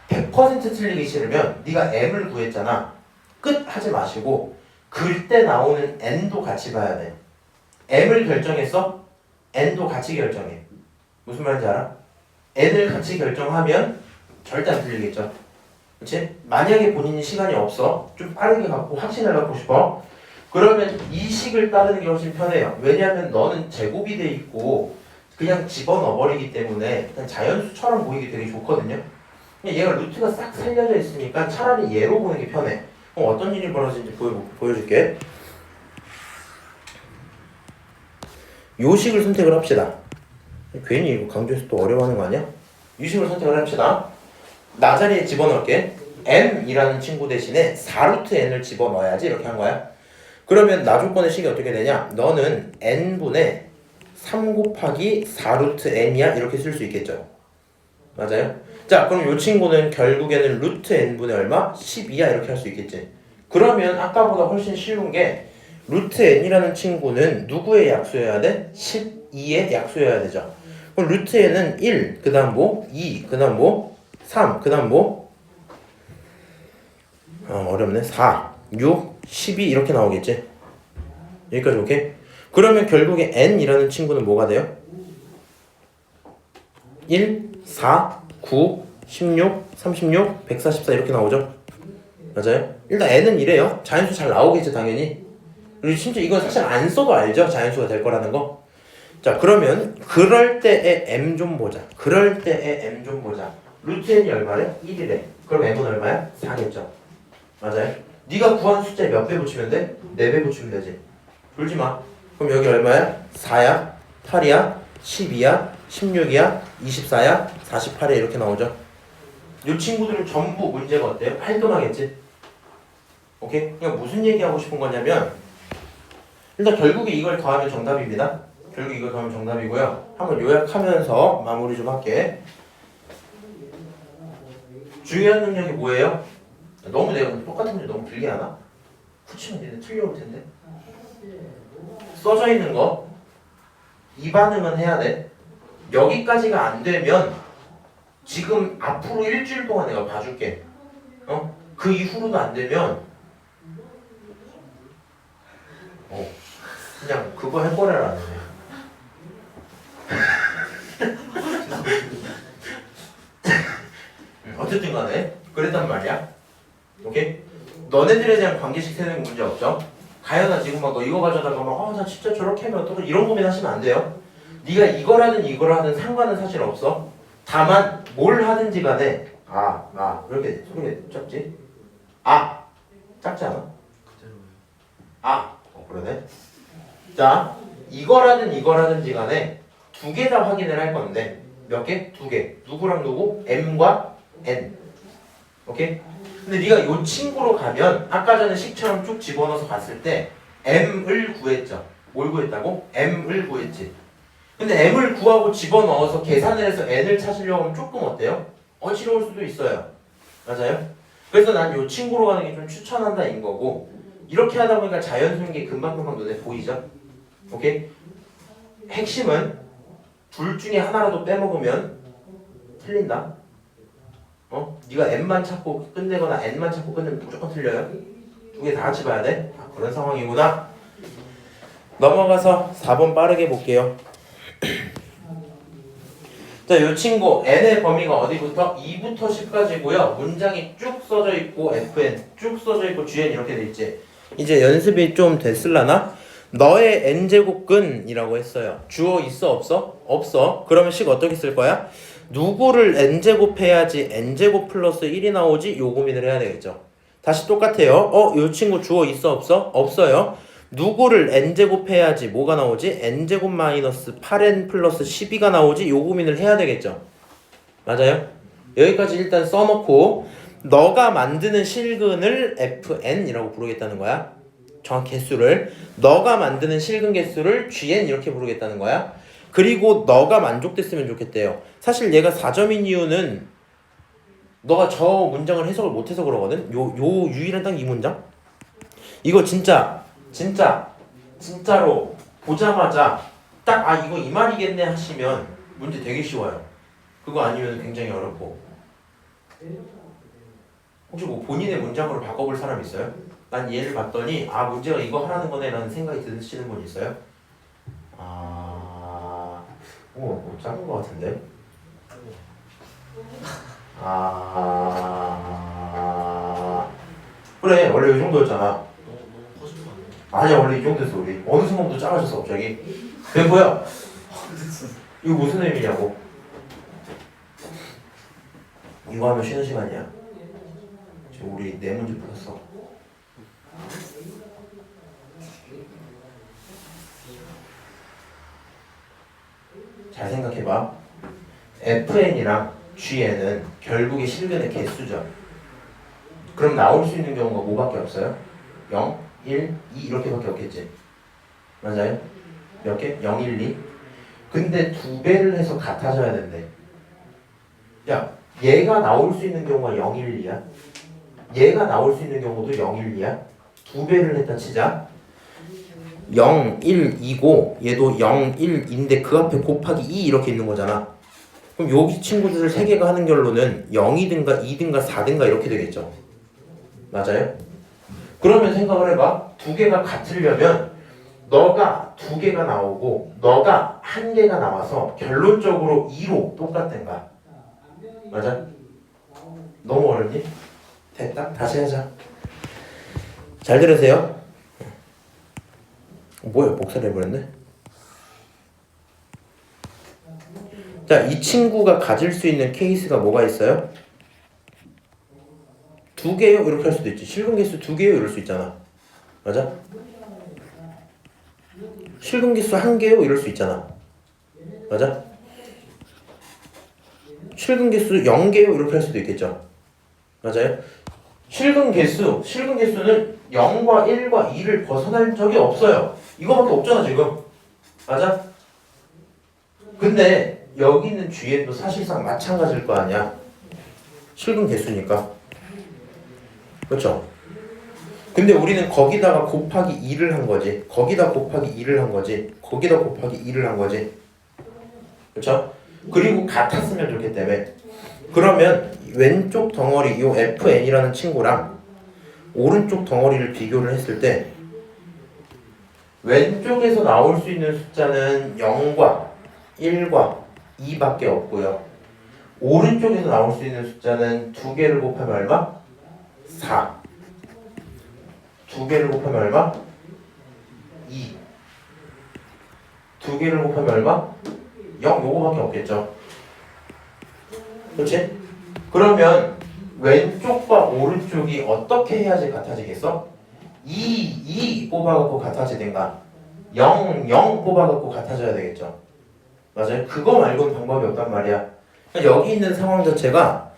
100% 틀리기 싫으면 네가 m을 구했잖아. 끝 하지 마시고 글 때 나오는 n도 같이 봐야 돼. m을 결정했어? n도 같이 결정해. 무슨 말인지 알아? n을 같이 결정하면 절대 안 틀리겠죠. 그치? 만약에 본인이 시간이 없어. 좀 빠르게 갖고 확신을 갖고 싶어. 그러면 이 식을 따르는 게 훨씬 편해요. 왜냐하면 너는 제곱이 돼 있고 그냥 집어넣어 버리기 때문에 그냥 자연수처럼 보이기 되게 좋거든요. 얘가 루트가 싹 살려져 있으니까 차라리 얘로 보는 게 편해. 어떤 일이 벌어지는지 보여줄게. 요 식을 선택을 합시다. 괜히 이거 강조해서 또 어려워하는 거 아니야? 이 식을 선택을 합시다. 나 자리에 집어넣을게. m이라는 친구 대신에 4루트 n을 집어넣어야지 이렇게 한 거야. 그러면 나 조건의 식이 어떻게 되냐? 너는 n분의 3 곱하기 4루트 n이야 이렇게 쓸 수 있겠죠. 맞아요? 자 그럼 이 친구는 결국에는 루트 n분의 얼마? 12야 이렇게 할 수 있겠지. 그러면 아까보다 훨씬 쉬운 게 루트 n이라는 친구는 누구의 약수여야 돼? 12의 약수여야 되죠. 그럼 루트 n은 1, 그 다음 뭐? 2, 그 다음 뭐? 3, 그 다음 뭐? 어렵네. 4, 6, 12 이렇게 나오겠지. 여기까지 오케이? 그러면 결국에 n이라는 친구는 뭐가 돼요? 1, 4, 9, 16, 36, 144 이렇게 나오죠? 맞아요? 일단 n은 이래요. 자연수 잘 나오겠죠 당연히. 그리고 심지어 이건 사실 안 써도 알죠? 자연수가 될 거라는 거. 자 그러면 그럴 때의 m 좀 보자. 그럴 때의 m 좀 보자. 루트 n이 얼마래? 1이래. 그럼 m은 얼마야? 4겠죠. 맞아요? 네가 구한 숫자에 몇 배 붙이면 돼? 4배 붙이면 되지. 졸지 마. 그럼 여기 얼마야? 4야? 8이야? 12야? 16이야? 24야? 48에 이렇게 나오죠. 이 친구들은 전부 문제가 어때요? 깔끔하겠지? 오케이? 그러니까 무슨 얘기하고 싶은 거냐면 일단 결국에 이걸 더하면 정답입니다. 결국 이걸 더하면 정답이고요. 한번 요약하면서 마무리 좀 할게. 중요한 능력이 뭐예요? 너무 내가 똑같은 문제 너무 길게 하나? 붙이면 얘네 틀려올 텐데. 써져 있는 거 이 반응은 해야 돼. 여기까지가 안 되면 지금 앞으로 일주일 동안 내가 봐줄게. 그 이후로도 안 되면 그냥 그거 해버려라 안 해. 어쨌든 간에 그랬단 말이야. 오케이? 너네들에 대한 관계식 세는 문제 없죠? 가연아 지금 막 너 이거 가져다가 막 나 진짜 저렇게 하면 어떡해 이런 고민하시면 안 돼요. 네가 이걸 하든 이걸 하든 상관은 사실 없어. 다만 뭘 하든지 간에 왜 이렇게 소리가 작지? 작지 않아? 그러네. 자 이걸 하든 이걸 하든지 간에 두 개 다 확인을 할 건데 몇 개? 두 개. 누구랑 누구? m과 n. 오케이? 근데 네가 요 친구로 가면 아까 전에 식처럼 쭉 집어넣어서 봤을 때 m을 구했죠. 뭘 구했다고? m을 구했지. 근데 m을 구하고 집어넣어서 계산을 해서 n을 찾으려고 하면 조금 어때요? 어지러울 수도 있어요. 맞아요? 그래서 난 요 친구로 가는 게 좀 추천한다인 거고 이렇게 하다 보니까 자연스러운 게 금방금방 눈에 보이죠? 오케이? 핵심은 둘 중에 하나라도 빼먹으면 틀린다. 네가 m만 찾고 끝내거나 n만 찾고 끝내면 무조건 틀려요. 두 개 다 같이 봐야 돼. 그런 상황이구나. 넘어가서 4번 빠르게 볼게요. 자, 이 친구 n의 범위가 어디부터? 2부터 10까지고요. 문장이 쭉 써져 있고 fn 쭉 써져 있고 gn 이렇게 돼 있지. 이제 연습이 좀 됐을라나? 너의 n제곱근이라고 했어요. 주어 있어 없어? 없어. 그러면 식 어떻게 쓸 거야? 누구를 n제곱 해야지 n제곱 플러스 1이 나오지? 요 고민을 해야 되겠죠. 다시 똑같아요. 요 친구 주어 있어 없어? 없어요. 누구를 n제곱 해야지 뭐가 나오지? n제곱 마이너스 8n 플러스 12가 나오지? 요 고민을 해야 되겠죠. 맞아요? 여기까지 일단 써놓고 너가 만드는 실근을 FN이라고 부르겠다는 거야. 정확히 개수를. 너가 만드는 실근 개수를 GN 이렇게 부르겠다는 거야. 그리고 너가 만족됐으면 좋겠대요. 사실 얘가 4점인 이유는 너가 저 문장을 해석을 못해서 그러거든. 요 유일한 딱 이 문장. 이거 진짜로 보자마자 딱 아 이거 이 말이겠네 하시면 문제 되게 쉬워요. 그거 아니면 굉장히 어렵고. 혹시 뭐 본인의 문장으로 바꿔볼 사람 있어요? 난 얘를 봤더니 아 문제가 이거 하라는 거네 라는 생각이 드시는 분 있어요? 뭐 작은 거 같은데? 그래 원래 이 정도였잖아. 너무 커진 거 아니에요? 아니야 원래 이 정도였어 우리. 어느 순간부터 작아졌어 갑자기. 그게 뭐야? 이거 무슨 의미냐고. 이거 하면 쉬는 시간이야. 지금 우리 네 문제 풀었어. 잘 생각해봐. FN이랑 GN은 결국에 실근의 개수죠. 그럼 나올 수 있는 경우가 뭐밖에 없어요? 0, 1, 2 이렇게밖에 없겠지. 맞아요? 몇 개? 0, 1, 2. 근데 두 배를 해서 같아져야 된대. 야, 얘가 나올 수 있는 경우가 0, 1, 2야. 얘가 나올 수 있는 경우도 0, 1, 2야. 두 배를 했다 치자. 0, 1, 2고 얘도 0, 1인데 그 앞에 곱하기 2 이렇게 있는 거잖아. 그럼 여기 친구들 세 개가 하는 결론은 0이든가 2든가 4든가 이렇게 되겠죠. 맞아요? 그러면 생각을 해봐. 두 개가 같으려면 너가 두 개가 나오고 너가 한 개가 나와서 결론적으로 2로 똑같던가. 맞아? 너무 어렵니? 됐다. 다시 하자. 잘 들으세요. 뭐야 복사를 해버렸네. 자, 이 친구가 가질 수 있는 케이스가 뭐가 있어요? 두 개요? 이렇게 할 수도 있지. 실근 개수 두 개요? 이럴 수 있잖아. 맞아? 실근 개수 한 개요? 이럴 수 있잖아. 맞아? 실근 개수 0개요? 이렇게 할 수도 있겠죠. 맞아요? 실근 개수는 0과 1과 2를 벗어날 적이 없어요. 이거밖에 없잖아 지금. 맞아? 근데 여기 있는 GN도 사실상 마찬가지일 거 아니야. 실근 개수니까. 그렇죠? 근데 우리는 거기다가 곱하기 2를 한 거지. 거기다 곱하기 2를 한 거지. 거기다 곱하기 2를 한 거지. 그렇죠? 그리고 같았으면 좋겠다며. 그러면 왼쪽 덩어리 이 FN이라는 친구랑 오른쪽 덩어리를 비교를 했을 때 왼쪽에서 나올 수 있는 숫자는 0과 1과 2밖에 없고요. 오른쪽에서 나올 수 있는 숫자는 두 개를 곱하면 얼마? 4. 두 개를 곱하면 얼마? 2. 두 개를 곱하면 얼마? 0. 요거밖에 없겠죠. 그렇지? 그러면 왼쪽과 오른쪽이 어떻게 해야지 같아지겠어? 2 뽑아갖고 같아지든가 0 뽑아갖고 같아져야 되겠죠. 맞아요? 그거 말고는 방법이 없단 말이야. 그러니까 여기 있는 상황 자체가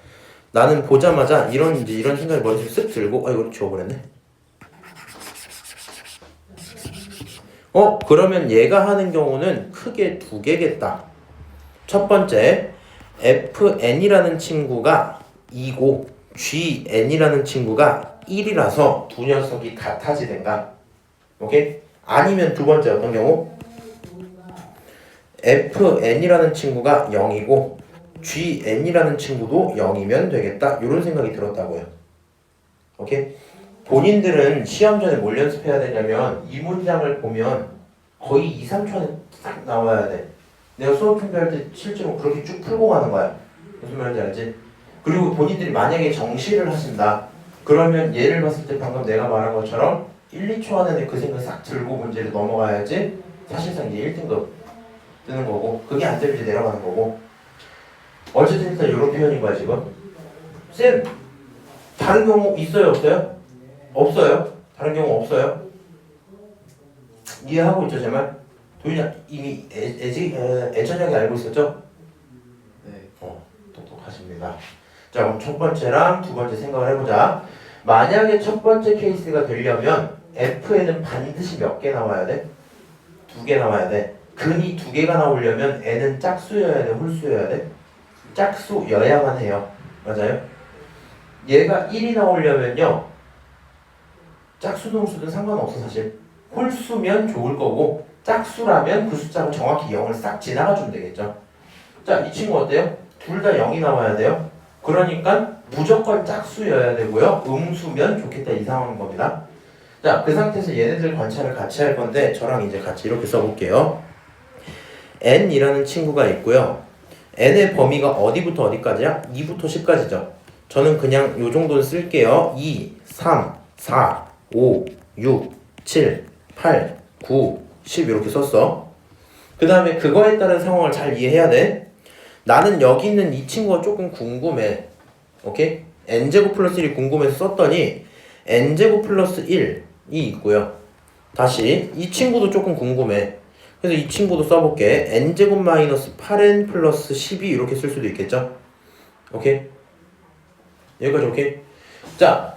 나는 보자마자 이런 생각이 머릿속에 쓱 들고 이거 지워버렸네. 그러면 얘가 하는 경우는 크게 두 개겠다. 첫 번째, FN이라는 친구가 2고 GN이라는 친구가 1이라서 두 녀석이 같아지든가. 오케이? 아니면 두 번째 어떤 경우? FN이라는 친구가 0이고 GN이라는 친구도 0이면 되겠다. 이런 생각이 들었다고요. 오케이? 본인들은 시험 전에 뭘 연습해야 되냐면 이 문장을 보면 거의 2, 3초 안에 딱 나와야 돼. 내가 수업 준비할 때 실제로 그렇게 쭉 풀고 가는 거야. 무슨 말인지 알지? 그리고 본인들이 만약에 정시를 하신다. 그러면 예를 봤을 때 방금 내가 말한 것처럼 1, 2초 안에 그 생각 싹 들고 문제를 넘어가야지 사실상 이제 1등급 뜨는 거고 그게 안 되면 이제 내려가는 거고. 어쨌든 일단 이런 표현인 거야 지금. 쌤! 다른 경우 있어요 없어요? 없어요. 다른 경우 없어요. 이해하고 있죠 제 말? 도윤이 이미 애천형이 알고 있었죠? 네. 똑똑하십니다. 자, 그럼 첫 번째랑 두 번째 생각을 해보자. 만약에 첫 번째 케이스가 되려면 F에는 반드시 몇 개 나와야 돼? 2개 나와야 돼. 근이 2개가 나오려면 N은 짝수여야 돼? 홀수여야 돼? 짝수여야만 해요. 맞아요? 얘가 1이 나오려면요. 짝수든 홀수든 상관없어 사실. 홀수면 좋을 거고 짝수라면 그 숫자로 정확히 0을 싹 지나가주면 되겠죠. 자, 이 친구 어때요? 둘 다 0이 나와야 돼요. 그러니까 무조건 짝수여야 되고요. 음수면 좋겠다 이 상황인 겁니다. 자, 그 상태에서 얘네들 관찰을 같이 할 건데 저랑 이제 같이 이렇게 써볼게요. n이라는 친구가 있고요. n의 범위가 어디부터 어디까지야? 2부터 10까지죠. 저는 그냥 요 정도는 쓸게요. 2, 3, 4, 5, 6, 7, 8, 9, 10 이렇게 썼어. 그 다음에 그거에 따른 상황을 잘 이해해야 돼. 나는 여기 있는 이 친구가 조금 궁금해. 오케이? n제곱 플러스 1이 궁금해서 썼더니 n제곱 플러스 1이 있고요. 다시 이 친구도 조금 궁금해. 그래서 이 친구도 써볼게. n제곱 마이너스 8n 플러스 12 이렇게 쓸 수도 있겠죠? 오케이? 여기까지 오케이? 자,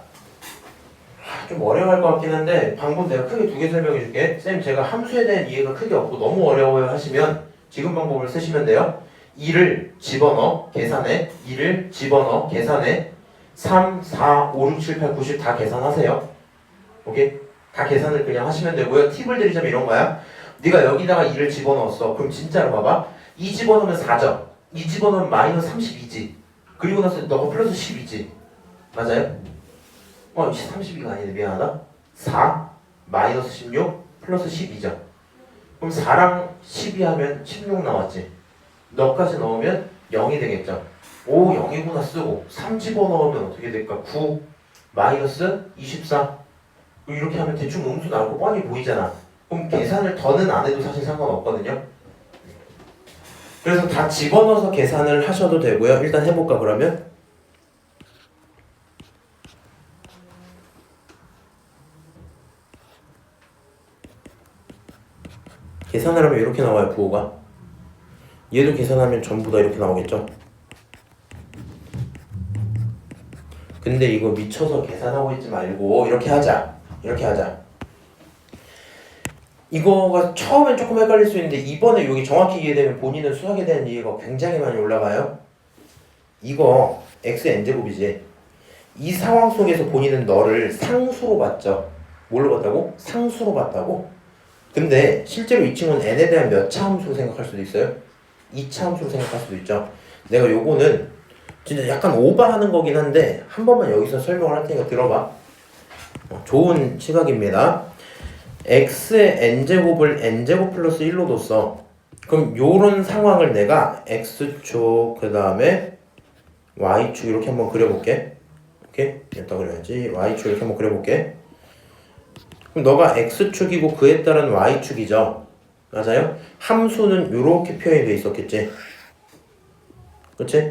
좀 어려워할 것 같긴 한데 방법 내가 크게 2개 설명해 줄게. 쌤 제가 함수에 대한 이해가 크게 없고 너무 어려워요 하시면 지금 방법을 쓰시면 돼요. 2를 집어넣어 계산해. 2를 집어넣어 계산해. 3, 4, 5, 6, 7, 8, 9, 10 다 계산하세요. 오케이? 다 계산을 그냥 하시면 되고요. 팁을 드리자면 이런 거야. 네가 여기다가 2를 집어넣었어. 그럼 진짜로 봐봐. 2 집어넣으면 4점. 2 집어넣으면 마이너스 32지. 그리고 나서 너가 플러스 10이지. 맞아요? 32가 아니네. 미안하다. 4 마이너스 16 플러스 12죠. 그럼 4랑 12 하면 16 나왔지. 너까지 넣으면 0이 되겠죠. 오 0이구나 쓰고 3 집어넣으면 어떻게 될까? 9 마이너스 24 이렇게 하면 대충 음수 나오고 뻔히 보이잖아. 그럼 계산을 더는 안 해도 사실 상관없거든요. 그래서 다 집어넣어서 계산을 하셔도 되고요. 일단 해볼까 그러면? 계산을 하면 이렇게 나와요. 부호가. 얘도 계산하면 전부 다 이렇게 나오겠죠. 근데 이거 미쳐서 계산하고 있지 말고 이렇게 하자. 이렇게 하자. 이거가 처음엔 조금 헷갈릴 수 있는데 이번에 여기 정확히 이해되면 본인은 수학에 대한 이해가 굉장히 많이 올라가요. 이거 xn제곱이지. 이 상황 속에서 본인은 너를 상수로 봤죠. 뭘로 봤다고? 상수로 봤다고? 근데 실제로 이 친구는 n에 대한 몇 차 함수로 생각할 수도 있어요. 2차 함수로 생각할 수도 있죠. 내가 요거는 진짜 약간 오버하는 거긴 한데 한 번만 여기서 설명을 할 테니까 들어봐. 좋은 시각입니다. x의 n제곱을 n제곱 플러스 1로 뒀어. 그럼 요런 상황을 내가 x축 그 다음에 y축 이렇게 한번 그려볼게. 오케이? 여기다 그려야지. y축 이렇게 한번 그려볼게. 그럼 너가 x축이고 그에 따른 y축이죠. 맞아요? 함수는 이렇게 표현이 돼 있었겠지. 그치?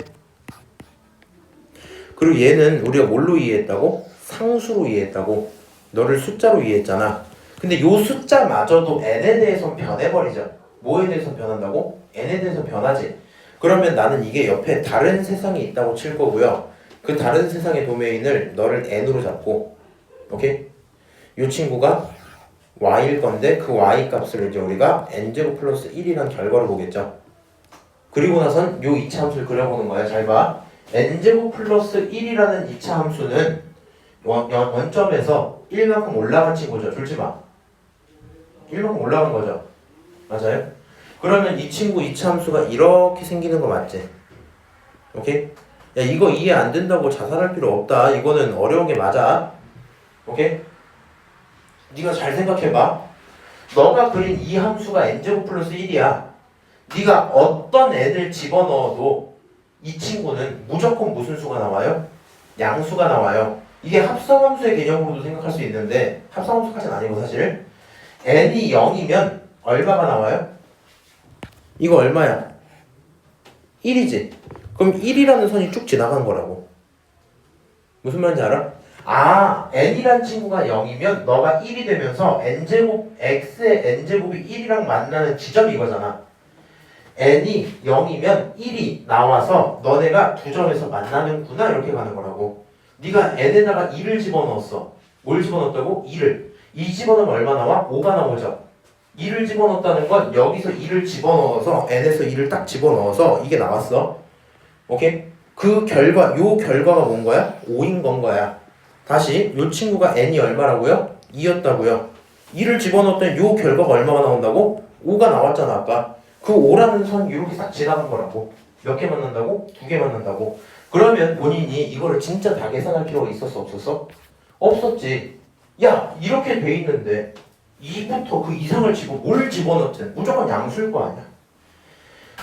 그리고 얘는 우리가 뭘로 이해했다고? 상수로 이해했다고. 너를 숫자로 이해했잖아. 근데 요 숫자마저도 n에 대해서 변해버리죠. 뭐에 대해서 변한다고? n에 대해서 변하지. 그러면 나는 이게 옆에 다른 세상이 있다고 칠 거고요. 그 다른 세상의 도메인을 너를 n으로 잡고, 오케이? 요 친구가 y일 건데 그 y 값을 이제 우리가 n제곱 플러스 1이란 결과를 보겠죠. 그리고 나선 요 2차 함수를 그려보는 거야. 잘 봐. n제곱 플러스 1이라는 2차 함수는 원점에서 1만큼 올라간 친구죠. 줄지 마. 1만큼 올라간 거죠. 맞아요? 그러면 이 친구 2차 함수가 이렇게 생기는 거 맞지? 오케이? 야 이거 이해 안 된다고 자살할 필요 없다. 이거는 어려운 게 맞아. 오케이? 네가 잘 생각해봐. 너가 그린 이 함수가 n제곱 플러스 1이야. 네가 어떤 애들 집어넣어도 이 친구는 무조건 무슨 수가 나와요? 양수가 나와요. 이게 합성함수의 개념으로도 생각할 수 있는데 합성함수까지는 아니고 사실 n이 0이면 얼마가 나와요? 이거 얼마야? 1이지. 그럼 1이라는 선이 쭉 지나간 거라고. 무슨 말인지 알아? 아, n이란 친구가 0이면 너가 1이 되면서 n제곱 x의 n제곱이 1이랑 만나는 지점이 이거잖아. n이 0이면 1이 나와서 너네가 두 점에서 만나는구나 이렇게 가는 거라고. 네가 n에다가 2를 집어넣었어. 뭘 집어넣었다고? 2를. 2 집어넣으면 얼마 나와? 5가 나오죠. 2를 집어넣었다는 건 여기서 2를 집어넣어서 n에서 2를 딱 집어넣어서 이게 나왔어. 오케이? 그 결과, 요 결과가 뭔 거야? 5인 건 거야. 다시 요 친구가 n이 얼마라고요? 2였다고요. 2를 집어넣었더니 요 결과가 얼마가 나온다고? 5가 나왔잖아 아까. 그 5라는 선 이렇게 딱 지나간 거라고. 몇 개 만난다고? 2개 만난다고. 그러면 본인이 이거를 진짜 다 계산할 필요가 있었어 없었어? 없었지. 야 이렇게 돼 있는데 2부터 그 이상을 뭘 집어넣든 무조건 양수일 거 아니야.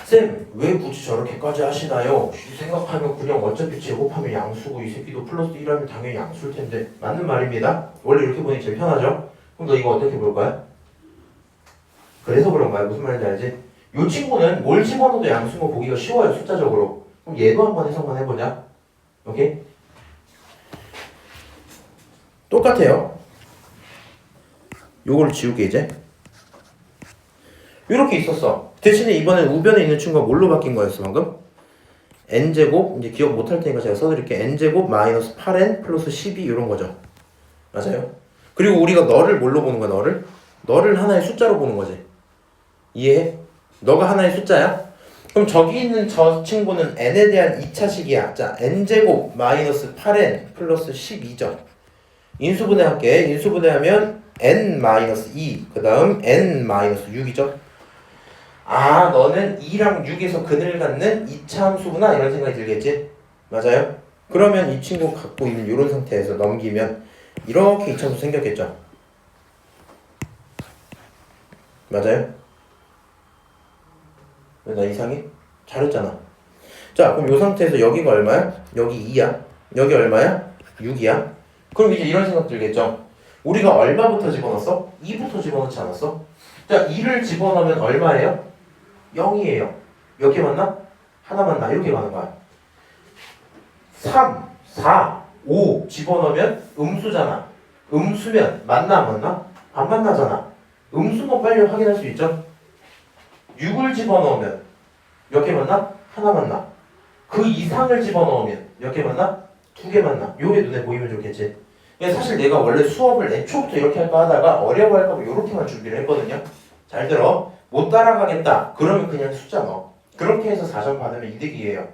쌤, 왜 굳이 저렇게까지 하시나요? 생각하면 그냥 어차피 제곱하면 양수고 이 새끼도 플러스 1하면 당연히 양수일 텐데. 맞는 말입니다. 원래 이렇게 보니 제일 편하죠? 그럼 너 이거 어떻게 볼 거야? 그래서 그런 거야. 무슨 말인지 알지? 이 친구는 뭘 집어넣어도 양수인 거 보기가 쉬워요, 숫자적으로. 그럼 얘도 한번 해석만 해보자. 오케이? 똑같아요. 요걸 지우게 이제. 이렇게 있었어. 대신에 이번엔 우변에 있는 친구가 뭘로 바뀐 거였어 방금? n제곱, 이제 기억 못할 테니까 제가 써드릴게. n제곱 마이너스 8n 플러스 12 이런 거죠. 맞아요? 그리고 우리가 너를 뭘로 보는 거야 너를? 너를 하나의 숫자로 보는 거지. 이해해? 너가 하나의 숫자야? 그럼 저기 있는 저 친구는 n에 대한 2차식이야. 자, n제곱 마이너스 8n 플러스 12죠. 인수분해할게. 인수분해하면 n 마이너스 2, 그 다음 n 마이너스 6이죠. 아, 너는 2랑 6에서 근을 갖는 2차 함수구나 이런 생각이 들겠지? 맞아요? 그러면 이 친구 갖고 있는 이런 상태에서 넘기면 이렇게 2차 함수 생겼겠죠? 맞아요? 왜 나 이상해? 잘했잖아. 자, 그럼 이 상태에서 여기가 얼마야? 여기 2야. 여기 얼마야? 6이야. 그럼 이제 이런 생각 들겠죠? 우리가 얼마부터 집어넣었어? 2부터 집어넣지 않았어? 자, 2를 집어넣으면 얼마예요? 0이에요. 몇 개 만나? 하나 만나. 이렇게 가는 거야. 3, 4, 5 집어넣으면 음수잖아. 음수면 만나 안 만나? 안 만나잖아. 음수만 빨리 확인할 수 있죠? 6을 집어넣으면 몇 개 만나? 하나 만나. 그 이상을 집어넣으면 몇 개 만나? 2개 만나. 요게 눈에 보이면 좋겠지. 사실 내가 원래 수업을 애초부터 이렇게 할까 하다가 어려워할까 봐 이렇게만 준비를 했거든요. 잘 들어. 못 따라가겠다. 그러면 그냥 숫자 넣어. 그렇게 해서 4점 받으면 이득이에요.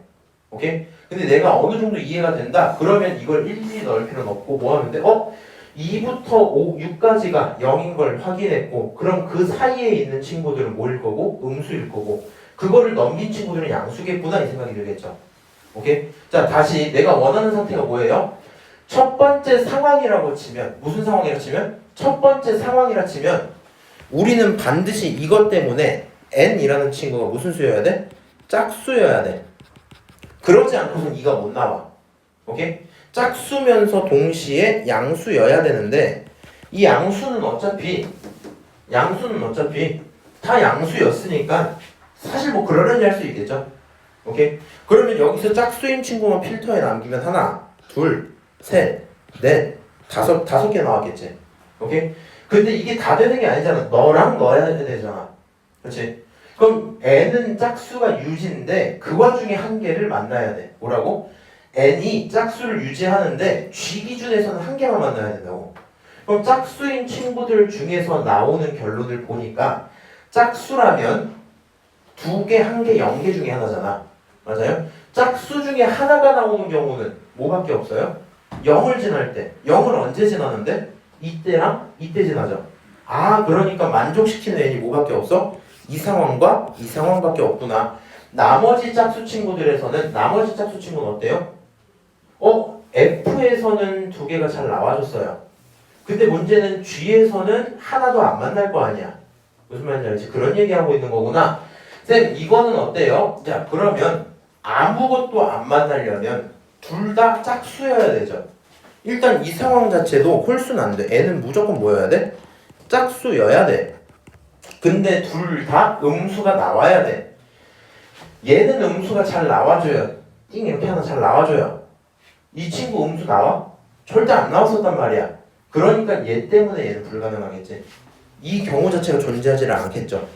오케이? 근데 내가 어느 정도 이해가 된다. 그러면 이걸 일일이 넣을 필요는 없고 뭐 하면 돼? 2부터 5, 6까지가 0인 걸 확인했고 그럼 그 사이에 있는 친구들은 뭐일 거고? 음수일 거고 그거를 넘긴 친구들은 양수겠구나 이 생각이 들겠죠. 오케이? 자 다시 내가 원하는 상태가 뭐예요? 첫 번째 상황이라고 치면 무슨 상황이라 치면? 첫 번째 상황이라 치면 우리는 반드시 이것 때문에 n이라는 친구가 무슨 수여야 돼? 짝수여야 돼. 그러지 않고선 2가 못 나와. 오케이? 짝수면서 동시에 양수여야 되는데 이 양수는 어차피 다 양수였으니까 사실 뭐 그러려니 할 수 있겠죠. 오케이? 그러면 여기서 짝수인 친구만 필터에 남기면 하나, 둘, 셋, 넷, 다섯 개 나왔겠지. 오케이? 근데 이게 다 되는 게 아니잖아. 너랑 넣어야 되잖아. 그렇지? 그럼 n은 짝수가 유지인데 그 와중에 한 개를 만나야 돼. 뭐라고? n이 짝수를 유지하는데 g 기준에서는 한 개만 만나야 된다고. 그럼 짝수인 친구들 중에서 나오는 결론을 보니까 짝수라면 2개, 1개, 0개 중에 하나잖아. 맞아요? 짝수 중에 하나가 나오는 경우는 뭐밖에 없어요? 0을 지날 때. 0을 언제 지나는데? 이때랑 이때 지나죠. 아, 그러니까 만족시키는 n이 뭐밖에 없어? 이 상황과 이 상황밖에 없구나. 나머지 짝수 친구들에서는 나머지 짝수 친구는 어때요? F에서는 2개가 잘 나와줬어요. 근데 문제는 G에서는 하나도 안 만날 거 아니야. 무슨 말인지 알지? 그런 얘기하고 있는 거구나. 쌤, 이거는 어때요? 자, 그러면 아무것도 안 만나려면 둘 다 짝수여야 되죠. 일단 이 상황 자체도 홀수는 안 돼. n은 무조건 뭐여야 돼? 짝수여야 돼. 근데 둘 다 음수가 나와야 돼. 얘는 음수가 잘 나와줘요. 띵 이렇게 하나 잘 나와줘요. 이 친구 음수 나와? 절대 안 나왔었단 말이야. 그러니까 얘 때문에 얘는 불가능하겠지. 이 경우 자체가 존재하지를 않겠죠.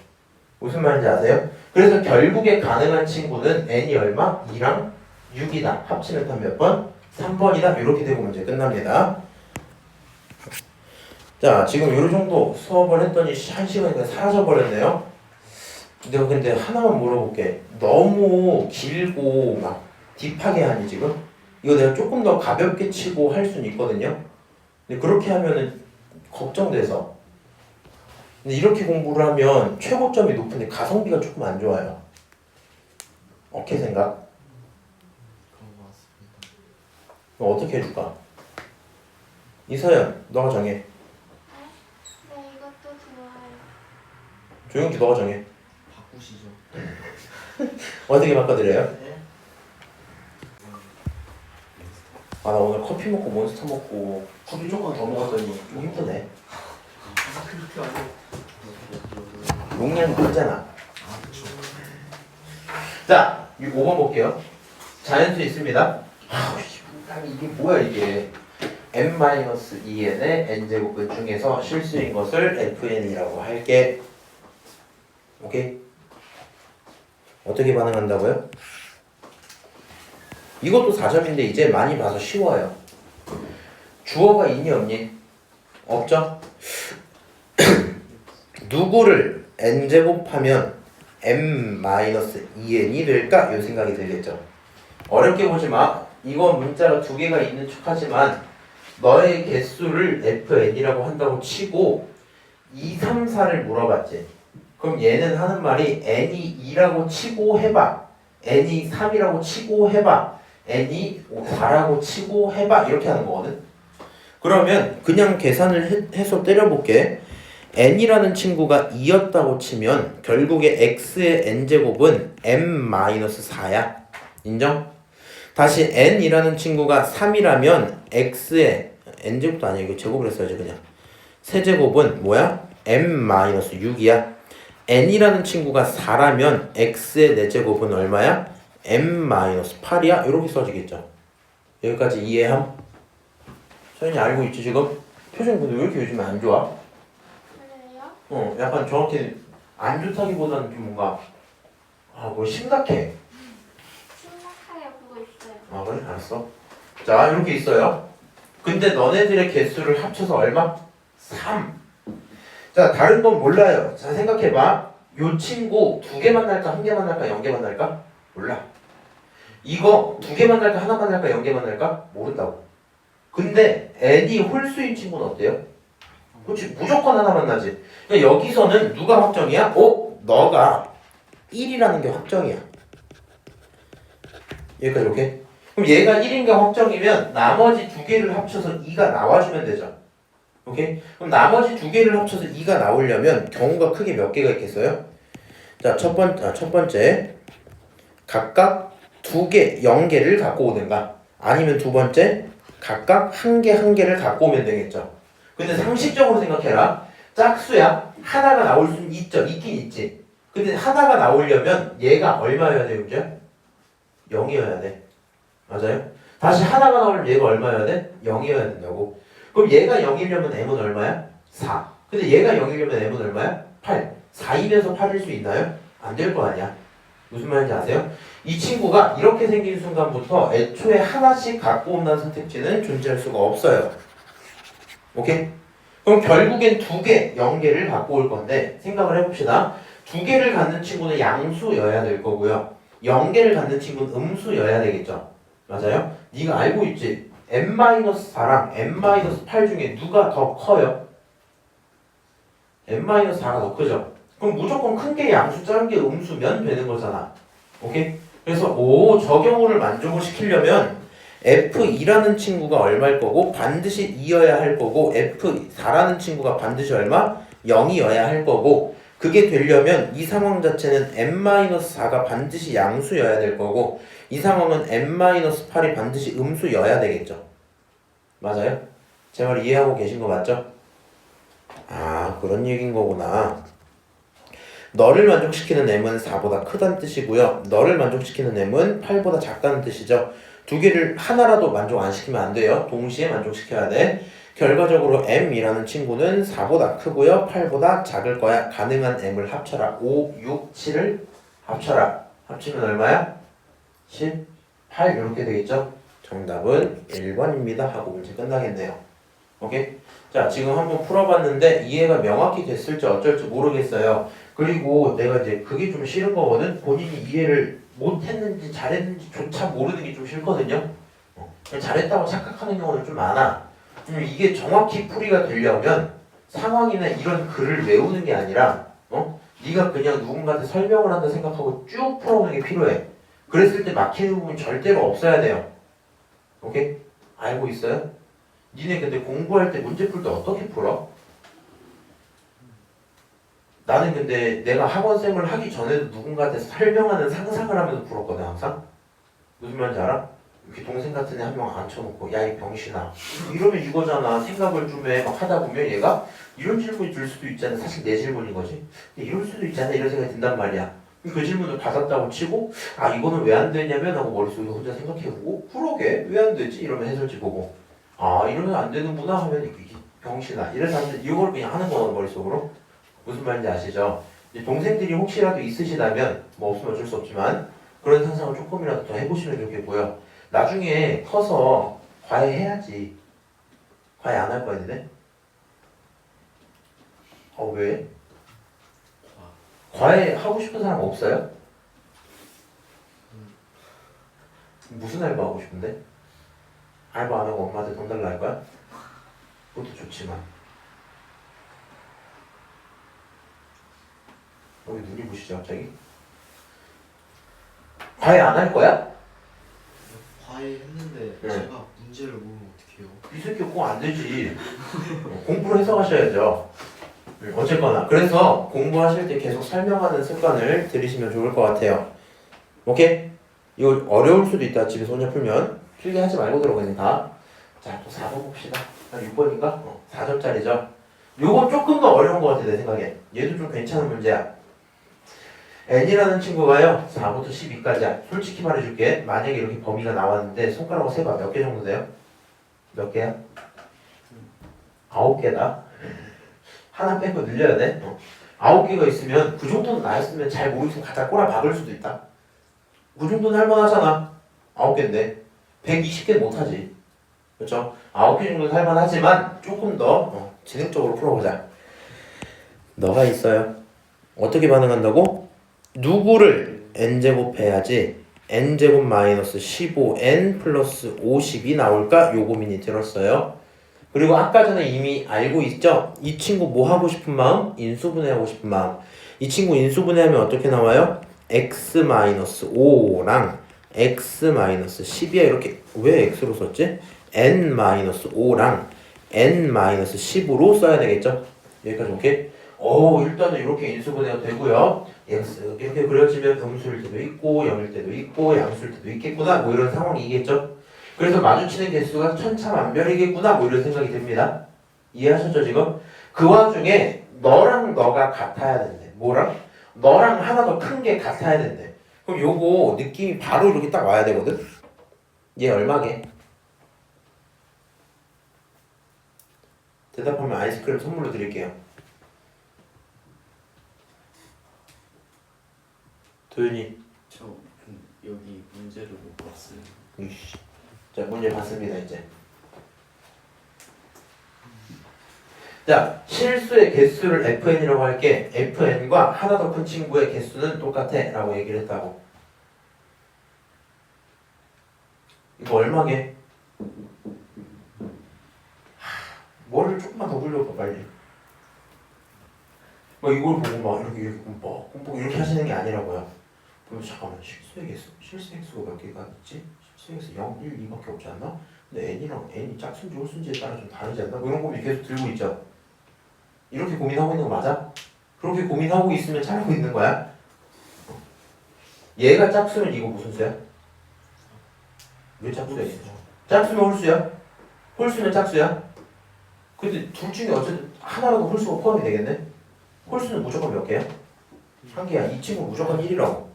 무슨 말인지 아세요? 그래서 결국에 가능한 친구는 n이 얼마? 2랑 6이다. 합치면 단 몇 번? 3번이다. 이렇게 되고 문제 끝납니다. 자, 지금 요 정도 수업을 했더니 1시간이 사라져버렸네요. 내가 근데 하나만 물어볼게. 너무 길고 막 딥하게 하니 지금? 이거 내가 조금 더 가볍게 치고 할 수는 있거든요. 근데 그렇게 하면은 걱정돼서. 근데 이렇게 공부를 하면 최고점이 높은데 가성비가 조금 안 좋아요. 어떻게 생각? 그런 거 같습니다. 그럼 어떻게 해줄까? 이서연, 너가 정해. 네, 이것도 좋아요. 조용히 너가 정해. 바꾸시죠. 어떻게 바꿔드려요? 네. 아, 나 오늘 커피 먹고 몬스터 먹고 커피 조금 더 먹었더니 좀 힘드네. 그렇게 아니고. 용량이 크잖아. 아, 그쵸. 자, 5번 볼게요. 자연수 있습니다. 아우, 이게 뭐야 이게. n-2n의 n제곱근 중에서 실수인 것을 fn이라고 할게. 오케이? 어떻게 반응한다고요? 이것도 4점인데 이제 많이 봐서 쉬워요. 주어가 있니 없니? 없죠? 누구를 n제곱하면 m-2n이 될까? 이 생각이 들겠죠. 어렵게 보지 마. 이건 문자가 두 개가 있는 척하지만 너의 개수를 fn이라고 한다고 치고 2, 3, 4를 물어봤지. 그럼 얘는 하는 말이 n이 2라고 치고 해봐. n이 3이라고 치고 해봐. n이 4라고 치고 해봐. 이렇게 하는 거거든. 그러면 그냥 계산을 해서 때려볼게. n이라는 친구가 2였다고 치면 결국에 x의 n제곱은 m-4야. 인정? 다시 n이라는 친구가 3이라면 x의 n제곱도 아니야. 이거 제곱을 했어야지 그냥. 세제곱은 뭐야? m-6이야. n이라는 친구가 4라면 x의 4제곱은 얼마야? m-8이야? 이렇게 써지겠죠. 여기까지 이해함? 서연이 알고 있지 지금? 표정 근데 왜 이렇게 요즘에 안 좋아? 그래요? 약간 정확히 안 좋다기보다는 좀 뭔가 뭐 심각해. 심각하게 보고 있어요. 아 그래? 알았어. 자 이렇게 있어요. 근데 너네들의 개수를 합쳐서 얼마? 3. 자 다른 건 몰라요. 자 생각해봐. 요 친구 2개 만날까 1개 만날까 0개 만날까? 몰라. 이거 2개 만날까 하나 만날까 0개 만날까? 모른다고. 근데 n이 홀수인 친구는 어때요? 그렇지 무조건 하나 만나지. 그러니까 여기서는 누가 확정이야? 너가 1이라는 게 확정이야. 여기까지 오케이? 그럼 얘가 1인 게 확정이면 나머지 2개를 합쳐서 2가 나와주면 되죠. 오케이? 그럼 나머지 2개를 합쳐서 2가 나오려면 경우가 크게 몇 개가 있겠어요? 자, 첫 번째 각각 2개, 0개를 갖고 오든가 아니면 두 번째 각각 1개를 갖고 오면 되겠죠. 근데 상식적으로 생각해라. 짝수야. 하나가 나올 수는 있긴 있지. 근데 하나가 나오려면 얘가 얼마여야 돼, 그죠? 0이어야 돼. 맞아요? 다시 하나가 나오려면 얘가 얼마여야 돼? 0이어야 된다고. 그럼 얘가 0이려면 m은 얼마야? 4. 근데 얘가 0이려면 m은 얼마야? 8. 4이면서 8일 수 있나요? 안 될 거 아니야. 무슨 말인지 아세요? 이 친구가 이렇게 생긴 순간부터 애초에 하나씩 갖고 온다는 선택지는 존재할 수가 없어요. 오케이? 그럼 결국엔 2개, 0개를 갖고 올 건데 생각을 해봅시다. 2개를 갖는 친구는 양수여야 될 거고요. 0개를 갖는 친구는 음수여야 되겠죠. 맞아요? 네가 알고 있지? n-4랑 n-8 중에 누가 더 커요? n-4가 더 크죠? 그럼 무조건 큰 게 양수, 작은 게 음수면 되는 거잖아. 오케이? 그래서 저 경우를 만족을 시키려면 F2라는 친구가 얼마일 거고 반드시 2여야 할 거고 F4라는 친구가 반드시 얼마? 0이어야 할 거고 그게 되려면 이 상황 자체는 n-4가 반드시 양수여야 될 거고 이 상황은 n-8이 반드시 음수여야 되겠죠. 맞아요? 제 말 이해하고 계신 거 맞죠? 아 그런 얘기인 거구나. 너를 만족시키는 m은 4보다 크다는 뜻이고요. 너를 만족시키는 m은 8보다 작다는 뜻이죠. 2개를 하나라도 만족 안 시키면 안 돼요. 동시에 만족시켜야 돼. 결과적으로 m이라는 친구는 4보다 크고요. 8보다 작을 거야. 가능한 m을 합쳐라. 5, 6, 7을 합쳐라. 합치면 얼마야? 18 이렇게 되겠죠? 정답은 1번입니다. 하고 문제 끝나겠네요. 오케이? 자, 지금 한번 풀어봤는데 이해가 명확히 됐을지 어쩔지 모르겠어요. 그리고 내가 이제 그게 좀 싫은 거거든. 본인이 이해를 못했는지 잘했는지조차 모르는 게 좀 싫거든요. 잘했다고 착각하는 경우는 좀 많아. 이게 정확히 풀이가 되려면 상황이나 이런 글을 외우는 게 아니라 네가 그냥 누군가한테 설명을 한다 생각하고 쭉 풀어오는 게 필요해. 그랬을 때 막히는 부분이 절대로 없어야 돼요. 오케이? 알고 있어요? 니네 근데 공부할 때 문제 풀 때 어떻게 풀어? 나는 근데 내가 학원생을 하기 전에도 누군가한테 설명하는 상상을 하면서 풀었거든 항상. 무슨 말인지 알아? 이렇게 동생 같은 애 한 명 앉혀놓고 야 이 병신아 이러면 이거잖아. 생각을 좀 해. 막 하다 보면 얘가 이런 질문이 들 수도 있잖아. 사실 내 질문인 거지. 근데 이럴 수도 있잖아. 이런 생각이 든단 말이야. 그 질문을 받았다고 치고 아 이거는 왜 안 되냐면 하고 머릿속에 혼자 생각해보고 그러게 왜 안 되지? 이러면 해설지 보고 아 이러면 안 되는구나 하면 이게 병신아 이래서 안 돼. 이걸 그냥 하는 거야 머릿속으로. 무슨 말인지 아시죠? 이제 동생들이 혹시라도 있으시다면 뭐 없으면 어쩔 수 없지만 그런 상상을 조금이라도 더 해보시면 좋겠고요. 나중에 커서 과외 해야지. 과외 안 할 거야 니네? 왜? 과외 하고 싶은 사람 없어요? 무슨 알바 하고 싶은데? 알바 안 하고 엄마한테 돈 달라 할 거야? 그것도 좋지만 여기 눈이 부시죠 갑자기? 과외 안 할 거야? 과외 했는데 네. 제가 문제를 모르면 어떡해요? 이 새끼 꼭 안 되지. 공부를 해서 하셔야죠. 어쨌거나 그래서 공부하실 때 계속 설명하는 습관을 들이시면 좋을 것 같아요. 오케이? 이거 어려울 수도 있다. 집에서 혼자 풀면 필기 하지 말고 들어가니까. 자, 또 4번 봅시다. 한 6번인가? 4점짜리죠. 요거 조금 더 어려운 것 같아 내 생각에. 얘도 좀 괜찮은 문제야. n이라는 친구가요 4부터 12까지야. 솔직히 말해줄게. 만약에 이렇게 범위가 나왔는데 손가락으로 세봐. 몇 개 정도 돼요? 몇 개야? 9개다. 하나 빼고 늘려야 돼. 9개가 있으면 그 정도는 나였으면 잘 모르겠으면 갖다 꼬라 박을 수도 있다. 그 정도는 할만하잖아. 9개인데 120개는 못하지. 그렇죠? 9개 정도는 할만하지만 조금 더 지능적으로 풀어보자. 너가 있어요. 어떻게 반응한다고? 누구를 n제곱 해야지 n제곱 마이너스 15n 플러스 50이 나올까? 요 고민이 들었어요. 그리고 아까 전에 이미 알고 있죠? 이 친구 뭐 하고 싶은 마음? 인수분해하고 싶은 마음. 이 친구 인수분해하면 어떻게 나와요? x-5랑 x-10이야. 이렇게 왜 x로 썼지? n-5랑 n-10으로 써야 되겠죠? 여기까지 오케이? 일단은 이렇게 인수분해가 되고요. x 이렇게 그려지면 음수일 때도 있고 0일 때도 있고 양수일 때도 있겠구나 뭐 이런 상황이겠죠? 그래서 마주치는 개수가 천차만별이겠구나 뭐 이런 생각이 듭니다. 이해하셨죠 지금? 그 와중에 너랑 너가 같아야 된대. 뭐랑? 너랑 하나 더 큰 게 같아야 된대. 그럼 요거 느낌이 바로 이렇게 딱 와야 되거든? 얘 얼마게? 대답하면 아이스크림 선물로 드릴게요. 도윤이. 저 여기 문제를 못 봤어요. 이씨. 자, 문제 봤습니다, 이제. 자, 실수의 개수를 fn이라고 할게. fn과 하나 더 큰 친구의 개수는 똑같아 라고 얘기를 했다고. 이거 얼마게? 뭐를 조금만 더 굴려봐 빨리. 뭐 이걸 보고 막 이렇게 공부 이렇게 하시는 게 아니라고요. 그럼 잠깐만 실수의 개수 몇 개가 있지? 실수의 개수 0, 1, 2밖에 없지 않나? 근데 n이랑 n이 짝수인지 홀수인지에 따라 좀 다르지 않나? 뭐 이런 고민 계속 들고 있죠. 이렇게 고민하고 있는 거 맞아? 그렇게 고민하고 있으면 잘하고 있는 거야? 얘가 짝수면 이거 무슨 수야? 왜 짝수야? 짝수면 홀수야? 홀수면 짝수야? 근데 둘 중에 어쨌든 하나라도 홀수가 포함이 되겠네? 홀수는 무조건 몇 개야? 한 개야. 이 친구 무조건 1이라고.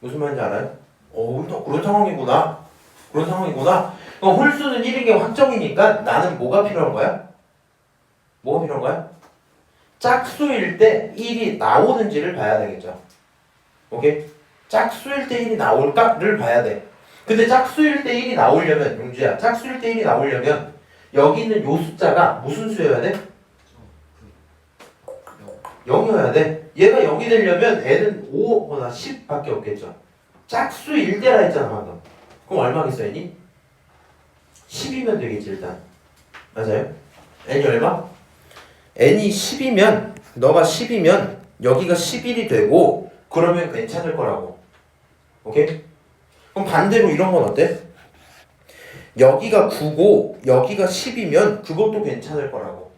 무슨 말인지 알아요? 또 그런 상황이구나. 그런 상황이구나. 그럼 홀수는 1인 게 확정이니까 나는 뭐가 필요한 거야? 뭐가 필요한 거야? 짝수일 때 1이 나오는지를 봐야 되겠죠. 오케이? 짝수일 때 1이 나올까를 봐야 돼. 근데 짝수일 때 1이 나오려면 용주야, 짝수일 때 1이 나오려면 여기 있는 요 숫자가 무슨 수여야 돼? 0이어야 돼. 얘가 0이 되려면 애는 5거나 10밖에 없겠죠. 짝수일 때라 했잖아 방금. 그럼 얼마겠어 애니? 10이면 되겠지 일단. 맞아요? n이 얼마? n이 10이면 너가 10이면 여기가 11이 되고 그러면 괜찮을 거라고. 오케이? 그럼 반대로 이런 건 어때? 여기가 9고 여기가 10이면 그것도 괜찮을 거라고.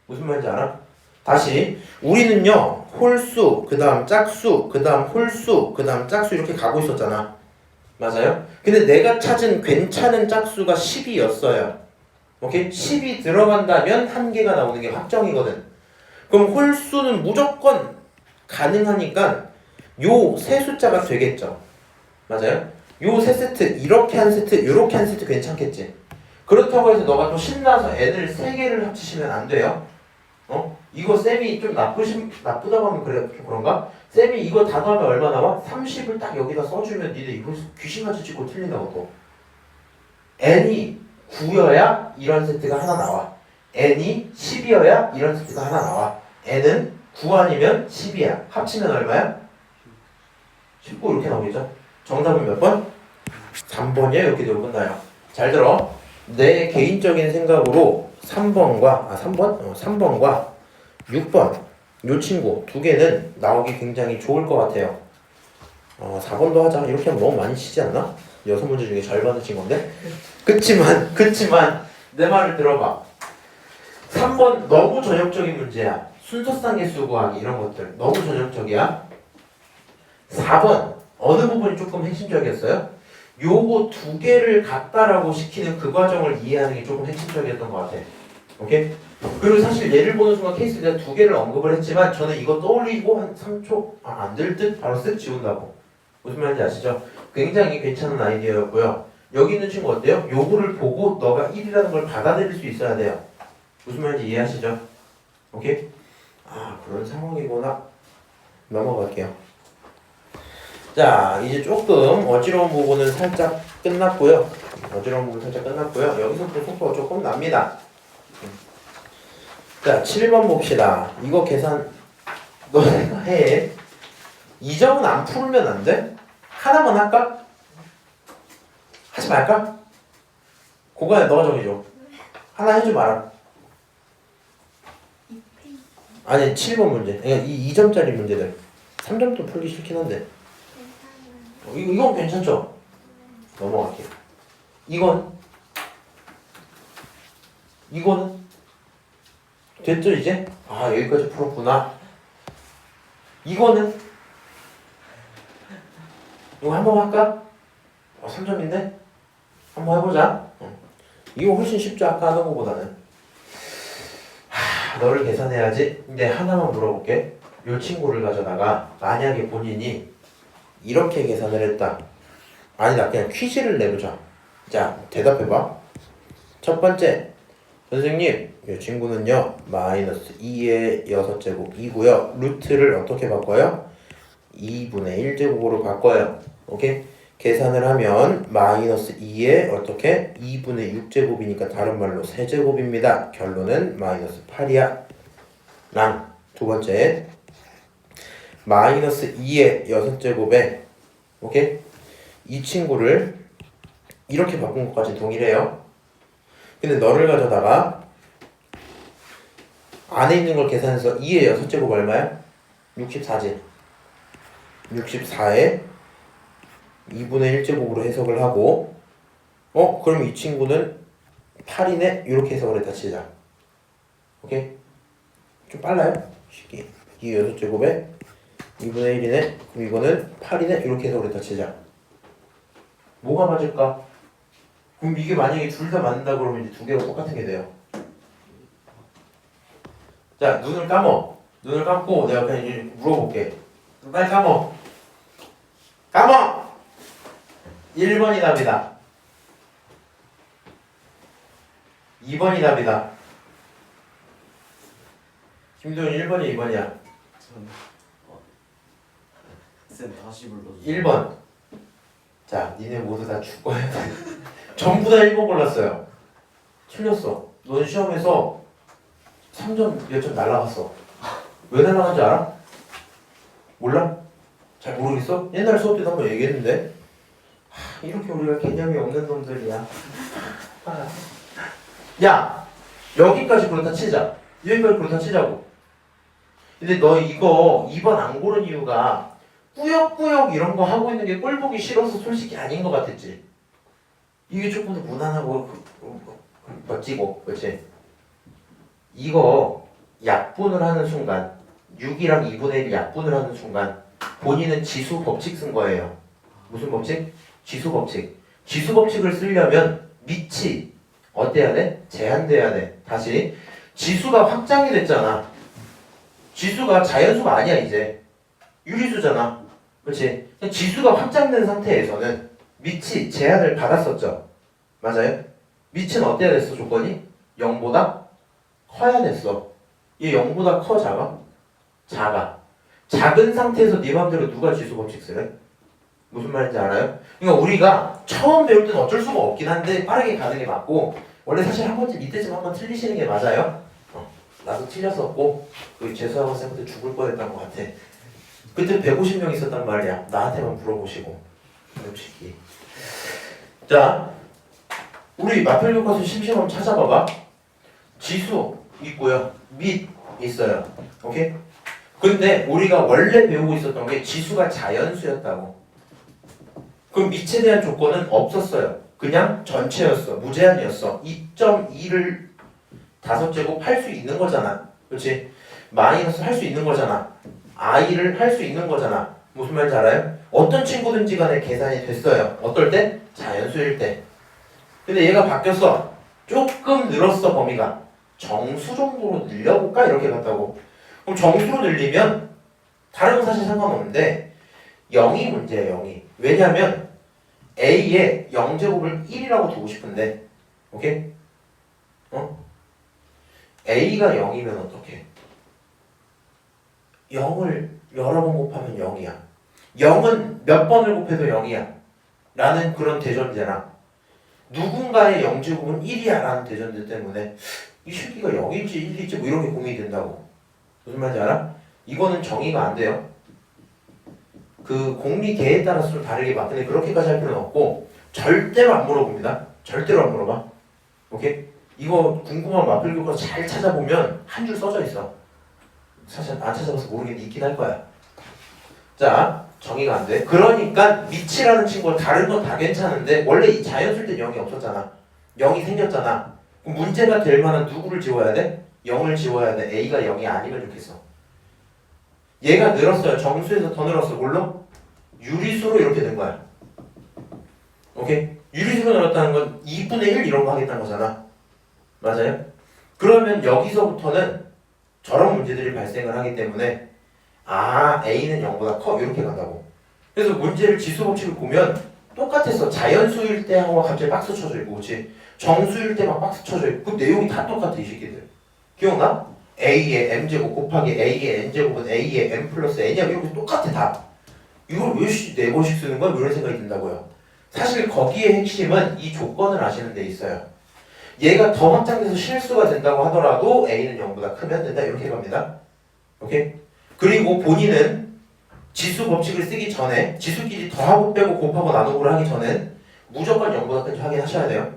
무슨 말인지 알아? 다시 우리는요 홀수 그 다음 짝수 그 다음 홀수 그 다음 짝수 이렇게 가고 있었잖아. 맞아요? 근데 내가 찾은 괜찮은 짝수가 10이었어요. 오케이? 10이 들어간다면 한 개가 나오는 게 확정이거든. 그럼 홀수는 무조건 가능하니까 요 세 숫자가 되겠죠. 맞아요? 요 세 세트 이렇게 한 세트 이렇게 한 세트 괜찮겠지. 그렇다고 해서 너가 또 신나서 n을 3개를 합치시면 안 돼요. 이거 쌤이 좀 나쁘다고 하면 그래 좀 그런가? 쌤이 이거 다 더하면 얼마 나와? 30을 딱 여기다 써주면 니네 이거 귀신같이 찍고 틀린다고 또. n이 9여야 이런 세트가 하나 나와. n이 10이어야 이런 세트가 하나 나와. n은 9 아니면 10이야. 합치면 얼마야? 19 이렇게 나오겠죠? 정답은 몇 번? 3번이야. 이렇게 되고 끝나요. 잘 들어. 내 개인적인 생각으로 3번과 6번 요 친구 두 개는 나오기 굉장히 좋을 것 같아요. 4번도 하자. 이렇게 하면 너무 많이 치지 않나? 6문제 중에 절반을 친 건데. 그치만 내 말을 들어봐. 3번 너무 전형적인 문제야. 순서상계수 구하기 이런 것들 너무 전형적이야. 4번 어느 부분이 조금 핵심적이었어요? 요거 두 개를 같다라고 시키는 그 과정을 이해하는 게 조금 핵심적이었던 것 같아. 오케이? 그리고 사실 예를 보는 순간 케이스 내가 두 개를 언급을 했지만 저는 이거 떠올리고 한 3초 안 될 듯 바로 쓱 지운다고. 무슨 말인지 아시죠? 굉장히 괜찮은 아이디어였고요. 여기 있는 친구 어때요? 요거를 보고 너가 1이라는 걸 받아들일 수 있어야 돼요. 무슨 말인지 이해하시죠? 오케이? 그런 상황이구나. 넘어갈게요. 자, 이제 조금 어지러운 부분은 살짝 끝났고요. 여기서부터 속도가 조금 납니다. 자, 7번 봅시다. 이거 계산 너네가 해. 이 점은 안 풀면 안 돼? 하나만 할까? 하지 말까? 고관에 너가 정해줘. 하나 해줘 말아. 아니 7번 문제. 그러니까 이 2점짜리 문제들. 3점도 풀기 싫긴 한데. 이건 괜찮죠? 넘어갈게요. 이거는 됐죠 이제? 여기까지 풀었구나. 이거 한번 할까? 3점인데? 한번 해보자. 이거 훨씬 쉽죠 아까 하는 거보다는. 너를 계산해야지. 근데 하나만 물어볼게. 이 친구를 가져다가 만약에 본인이 이렇게 계산을 했다. 아니다 그냥 퀴즈를 내보자. 자 대답해봐. 첫 번째 선생님 이 친구는요 마이너스 2의 6제곱이고요 루트를 어떻게 바꿔요? 2분의 1제곱으로 바꿔요. 오케이? 계산을 하면 마이너스 2의 어떻게? 2분의 6제곱이니까 다른 말로 세제곱입니다. 결론은 마이너스 8이야 랑. 두 번째 마이너스 2의 6제곱에 오케이? 이 친구를 이렇게 바꾼 것까지 동일해요. 근데 너를 가져다가 안에 있는 걸 계산해서 2의 6제곱 얼마야? 64지. 64에 2분의 1제곱으로 해석을 하고 그럼 이 친구는 8이네? 이렇게 해석을 했다 치자. 오케이? 좀 빨라요? 쉽게 2의 6제곱에 2분의 1이네? 그럼 이거는 8이네? 이렇게 해석을 했다 치자. 뭐가 맞을까? 그럼 이게 만약에 둘 다 맞는다 그러면 이제 두 개가 똑같은 게 돼요. 자, 눈을 감어. 눈을 감고 내가 그냥 이제 물어볼게. 빨리 감어. 1번이 답이다. 2번이 답이다. 김도현 1번이 2번이야. 전 쌤 다시 불러주세요. 1번. 자, 니네 모두 다 죽어야 돼. 전부 다 1번 골랐어요. 틀렸어. 넌 시험에서 3점 몇 점 날라갔어. 왜 날라간지 알아? 몰라? 잘 모르겠어? 옛날 수업 때도 한번 얘기했는데 이렇게 우리가 개념이 없는 놈들이야. 야, 여기까지 그렇다 치자. 여기까지 그렇다 치자고. 근데 너 이거 2번 안 고른 이유가 꾸역꾸역 이런 거 하고 있는 게 꼴 보기 싫어서 솔직히 아닌 것 같았지. 이게 조금 더 무난하고 멋지고, 그렇지? 이거 약분을 하는 순간 6이랑 2분의 1 약분을 하는 순간 본인은 지수 법칙 쓴 거예요. 무슨 법칙? 지수 법칙. 지수 법칙을 쓰려면 밑이 어때야 돼? 제한돼야 돼. 다시 지수가 확장이 됐잖아. 지수가 자연수가 아니야 이제. 유리수잖아. 그렇지? 지수가 확장된 상태에서는 밑이 제한을 받았었죠. 맞아요? 밑은 어때야 됐어 조건이? 0보다 커야 됐어. 얘 0보다 커 작아? 작아. 작은 상태에서 네 맘대로 누가 지수 법칙 쓰래? 무슨 말인지 알아요? 그러니까 우리가 처음 배울 때는 어쩔 수가 없긴 한데 빠르게 가는 게 맞고 원래 사실 한 번쯤 이때쯤 한번 틀리시는 게 맞아요. 나도 틀렸었고 그 재수학원 쌤한테 죽을 뻔했던 것 같아. 그때 150명 있었단 말이야. 나한테만 물어보시고. 솔직히. 자, 우리 마필교과서 심심하면 찾아봐봐. 지수 있고요. 밑 있어요. 오케이? 근데 우리가 원래 배우고 있었던 게 지수가 자연수였다고. 그럼 밑에 대한 조건은 없었어요. 그냥 전체였어. 무제한이었어. 2.2를 5제곱 할 수 있는 거잖아. 그렇지? 마이너스 할 수 있는 거잖아. i를 할 수 있는 거잖아. 무슨 말인지 알아요? 어떤 친구든지 간에 계산이 됐어요. 어떨 때? 자연수일 때. 근데 얘가 바뀌었어. 조금 늘었어 범위가. 정수 정도로 늘려볼까? 이렇게 갔다고. 그럼 정수로 늘리면 다른 건 사실 상관없는데 0이 문제예요. 0이. 왜냐하면 A에 0제곱을 1이라고 두고 싶은데 오케이? A가 0이면 어떡해? 0을 여러 번 곱하면 0이야. 0은 몇 번을 곱해도 0이야. 라는 그런 대전제랑 누군가의 0제곱은 1이야 라는 대전제 때문에 이 새끼가 0일지 1일지 뭐 이렇게 고민이 된다고. 무슨 말인지 알아? 이거는 정의가 안 돼요. 그 공리계에 따라서 좀 다르게 봐. 근데 그렇게까지 할 필요는 없고 절대로 안 물어봅니다. 절대로 안 물어봐. 오케이? 이거 궁금한 마필교과서 잘 찾아보면 한 줄 써져 있어. 사실 안 찾아봐서 모르겠는데 있긴 할 거야. 자, 정의가 안 돼. 그러니까 밑이라는 친구가 다른 건 다 괜찮은데 원래 이 자연수일 때 0이 없었잖아. 0이 생겼잖아. 그럼 문제가 될 만한 누구를 지워야 돼? 0을 지워야 돼. A가 0이 아니면 좋겠어. 얘가 늘었어요. 정수에서 더 늘었어. 뭘로? 유리수로 이렇게 된 거야. 오케이? 유리수로 늘었다는 건 2분의 1 이런 거 하겠다는 거잖아. 맞아요? 그러면 여기서부터는 저런 문제들이 발생을 하기 때문에 A는 0보다 커 이렇게 간다고. 그래서 문제를 지수 법칙을 보면 똑같았어. 자연수일 때 하고 갑자기 박스 쳐져 있고 그렇지? 정수일 때 막 박스 쳐져 있고 그 내용이 다 똑같아 이 새끼들. 기억나? A의 M제곱 곱하기 A의 N제곱은 A의 M 플러스 N이야 이렇게 똑같아 다. 이걸 왜 4번씩 쓰는 거야? 이런 생각이 든다고요. 사실 거기에 핵심은 이 조건을 아시는 데 있어요. 얘가 더 확장돼서 실수가 된다고 하더라도 A는 0보다 크면 된다 이렇게 갑니다. 오케이? 그리고 본인은 지수 법칙을 쓰기 전에 지수끼리 더하고 빼고 곱하고 나누고를 하기 전엔 무조건 0보다 큰지 확인하셔야 돼요.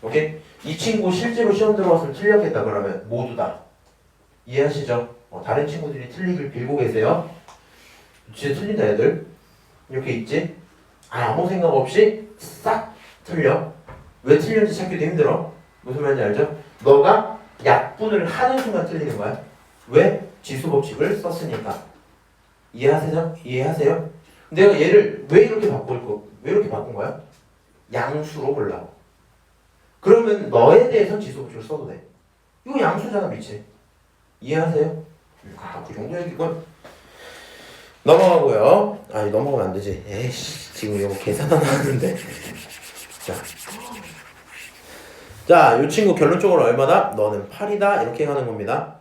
오케이? 이 친구 실제로 시험 들어왔으면 틀렸겠다 그러면 모두 다 이해하시죠? 다른 친구들이 틀리길 빌고 계세요. 진짜 틀린다 애들 이렇게 있지? 아무 생각 없이 싹 틀려. 왜 틀렸는지 찾기도 힘들어. 무슨 말인지 알죠? 너가 약분을 하는 순간 틀리는 거야. 왜? 지수 법칙을 썼으니까. 이해하세요? 이해하세요? 내가 얘를 왜 이렇게 왜 이렇게 바꾼 거야? 양수로 보려고. 그러면 너에 대해서 지수 법칙을 써도 돼. 이거 양수잖아 미치. 이해하세요? 그 정도 얘기건 넘어가고요. 아니 넘어가면 안 되지. 에이씨 지금 이거 계산 하나 하는데. 자 자, 이 친구 결론적으로 얼마다? 너는 8이다 이렇게 가는 겁니다.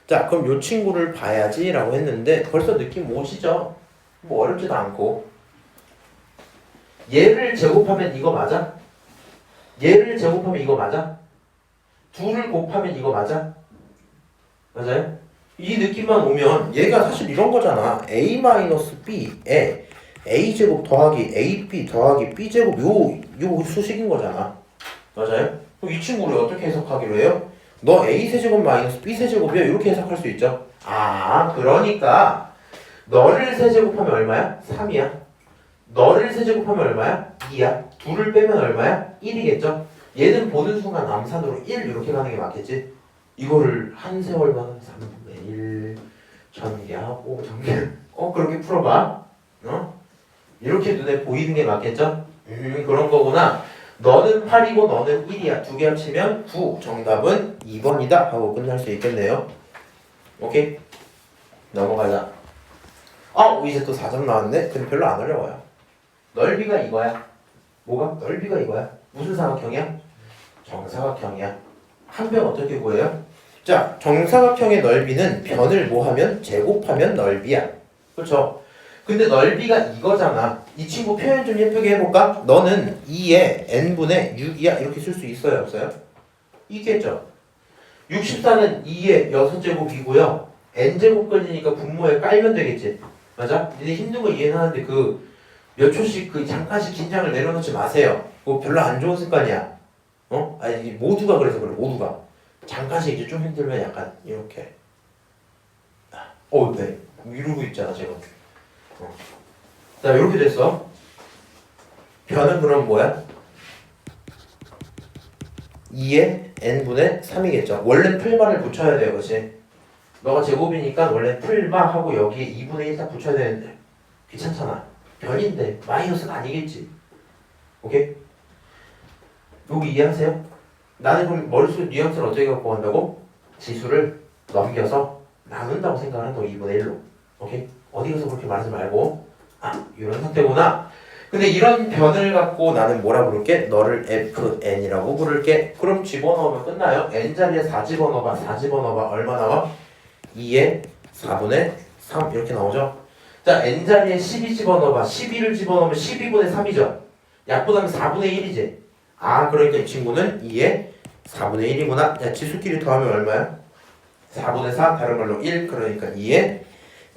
자, 그럼 이 친구를 봐야지 라고 했는데 벌써 느낌 오시죠? 뭐 어렵지도 않고. 얘를 제곱하면 이거 맞아? 얘를 제곱하면 이거 맞아? 둘을 곱하면 이거 맞아? 맞아요? 이 느낌만 오면 얘가 사실 이런 거잖아. a-b에 a제곱 더하기 ab 더하기 b제곱 요 수식인 거잖아. 맞아요? 그럼 이 친구를 어떻게 해석하기로 해요? 너 a 세제곱 마이너스 b 세제곱이야? 이렇게 해석할 수 있죠. 아, 그러니까 너를 세제곱하면 얼마야? 3이야. 너를 세제곱하면 얼마야? 2야. 둘을 빼면 얼마야? 1이겠죠. 얘는 보는 순간 암산으로 1 이렇게 가는 게 맞겠지. 이거를 한 세월만 3분의 1 전개하고 그렇게 풀어봐. 이렇게 눈에 보이는 게 맞겠죠? 그런 거구나. 너는 8이고 너는 1이야. 두 개 합치면 9. 정답은 2번이다 하고 끝날 수 있겠네요. 오케이? 넘어가자. 이제 또 4점 나왔네? 근데 별로 안 어려워요. 넓이가 이거야. 뭐가? 넓이가 이거야. 무슨 사각형이야? 정사각형이야. 한 변 어떻게 구해요? 자, 정사각형의 넓이는 변을 뭐 하면? 제곱하면 넓이야. 그렇죠? 근데 넓이가 이거잖아. 이 친구 표현 좀 예쁘게 해볼까? 너는 2에 n분의 6이야. 이렇게 쓸 수 있어요? 없어요? 있겠죠? 64는 2에 6제곱이고요. n제곱까지니까 분모에 깔면 되겠지. 맞아? 니네 힘든 거 이해하는데 몇 초씩 잠깐씩 긴장을 내려놓지 마세요. 그거 별로 안 좋은 습관이야. 아니 모두가 그래서 그래. 모두가 잠깐씩 이제 좀 힘들면 약간 이렇게 네 이러고 있잖아 제가. 자, 이렇게 됐어. 변은 그럼 뭐야? 2에 n분의 3이겠죠. 원래 풀마를 붙여야 돼요. 그치? 너가 제곱이니까 원래 풀마 하고 여기에 2분의 1 딱 붙여야 되는데 귀찮잖아. 변인데 마이너스는 아니겠지. 오케이? 여기 이해하세요? 나는 그럼 머릿속에 뉘앙스를 어떻게 갖고 간다고? 지수를 넘겨서 나눈다고 생각을 한다고 2분의 1로. 오케이? 어디 가서 그렇게 말하지 말고 이런 상태구나. 근데 이런 변을 갖고 나는 뭐라 부를게? 너를 fn이라고 부를게. 그럼 집어넣으면 끝나요? n자리에 4 집어넣어봐. 4 집어넣어봐. 얼마 나와? 2에 4분의 3 이렇게 나오죠? 자, n자리에 12 집어넣어봐. 12를 집어넣으면 12분의 3이죠? 약보다는 4분의 1이지? 그러니까 이 친구는 2에 4분의 1이구나. 야, 지수끼리 더하면 얼마야? 4분의 4, 다른 말로 1. 그러니까 2에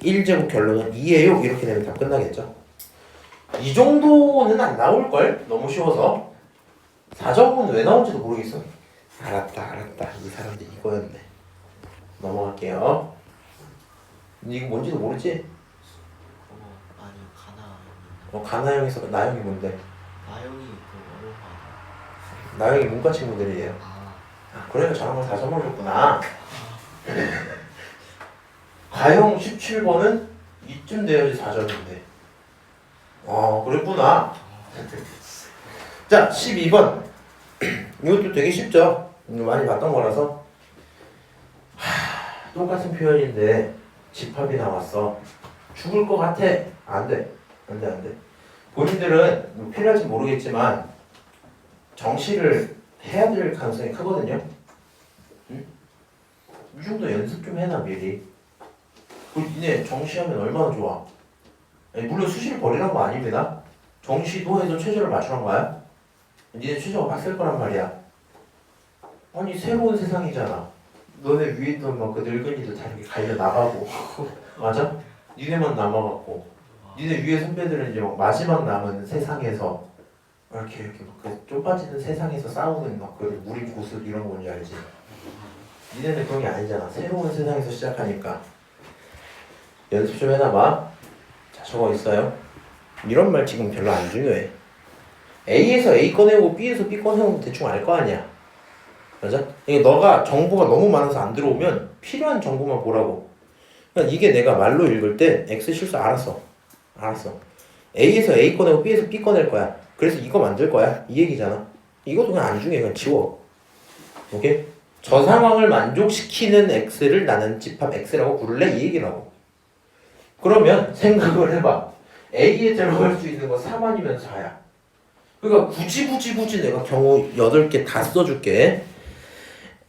1제곱 결론은 2예요. 이렇게 되면 다 끝나겠죠? 이 정도는 안 나올걸? 너무 쉬워서. 4점은 왜 나온지도 모르겠어. 알았다. 이 사람들 이거였네. 넘어갈게요. 이거 뭔지도 모르지? 아니요, 가나. 가나형에서 나형이 뭔데? 나영이 어려워. 나형이 문과 친구들이에요. 그러니까 저런 걸 4점을 줬구나. 가형 17번은 이쯤 돼야지 4점인데. 그랬구나. 자, 12번. 이것도 되게 쉽죠? 많이 봤던 거라서. 똑같은 표현인데 집합이 나왔어. 죽을 것 같아. 안 돼. 본인들은 뭐 필요할지 모르겠지만 정시를 해야 될 가능성이 크거든요. 이 정도 연습 좀 해놔 미리. 니네 정시하면 얼마나 좋아. 물론 수시를 버리란 거 아닙니다. 정시도 해서 최저를 맞추란 거야. 니네 최저가 빡셀 거란 말이야. 아니 새로운 세상이잖아. 너네 위에 있던 막 그 늙은이들 다 이렇게 갈려 나가고 맞아? 니네만 남아갖고 니네 위에 선배들은 이제 막 마지막 남은 세상에서 이렇게 막그 좁아지는 세상에서 싸우는 막 그 무리 고술 이런 거 뭔지 알지? 니네는 그런 게 아니잖아. 새로운 세상에서 시작하니까 연습 좀 해놔봐. 자, 저거 있어요. 이런 말 지금 별로 안 중요해. A에서 A 꺼내고 B에서 B 꺼내고 대충 알 거 아니야. 맞아? 이게 너가 정보가 너무 많아서 안 들어오면 필요한 정보만 보라고. 그러니까 이게 내가 말로 읽을 때 X 실수 알았어. A에서 A 꺼내고 B에서 B 꺼낼 거야. 그래서 이거 만들 거야. 이 얘기잖아. 이것도 그냥 안 중요해. 그냥 지워. 오케이? 저 상황을 만족시키는 X를 나는 집합 X라고 부를래? 이 얘기라고. 그러면 생각을 해봐. A에 들어갈 수 있는 거 3 아니면 4야. 그러니까 굳이 내가 경우 8개 다 써줄게.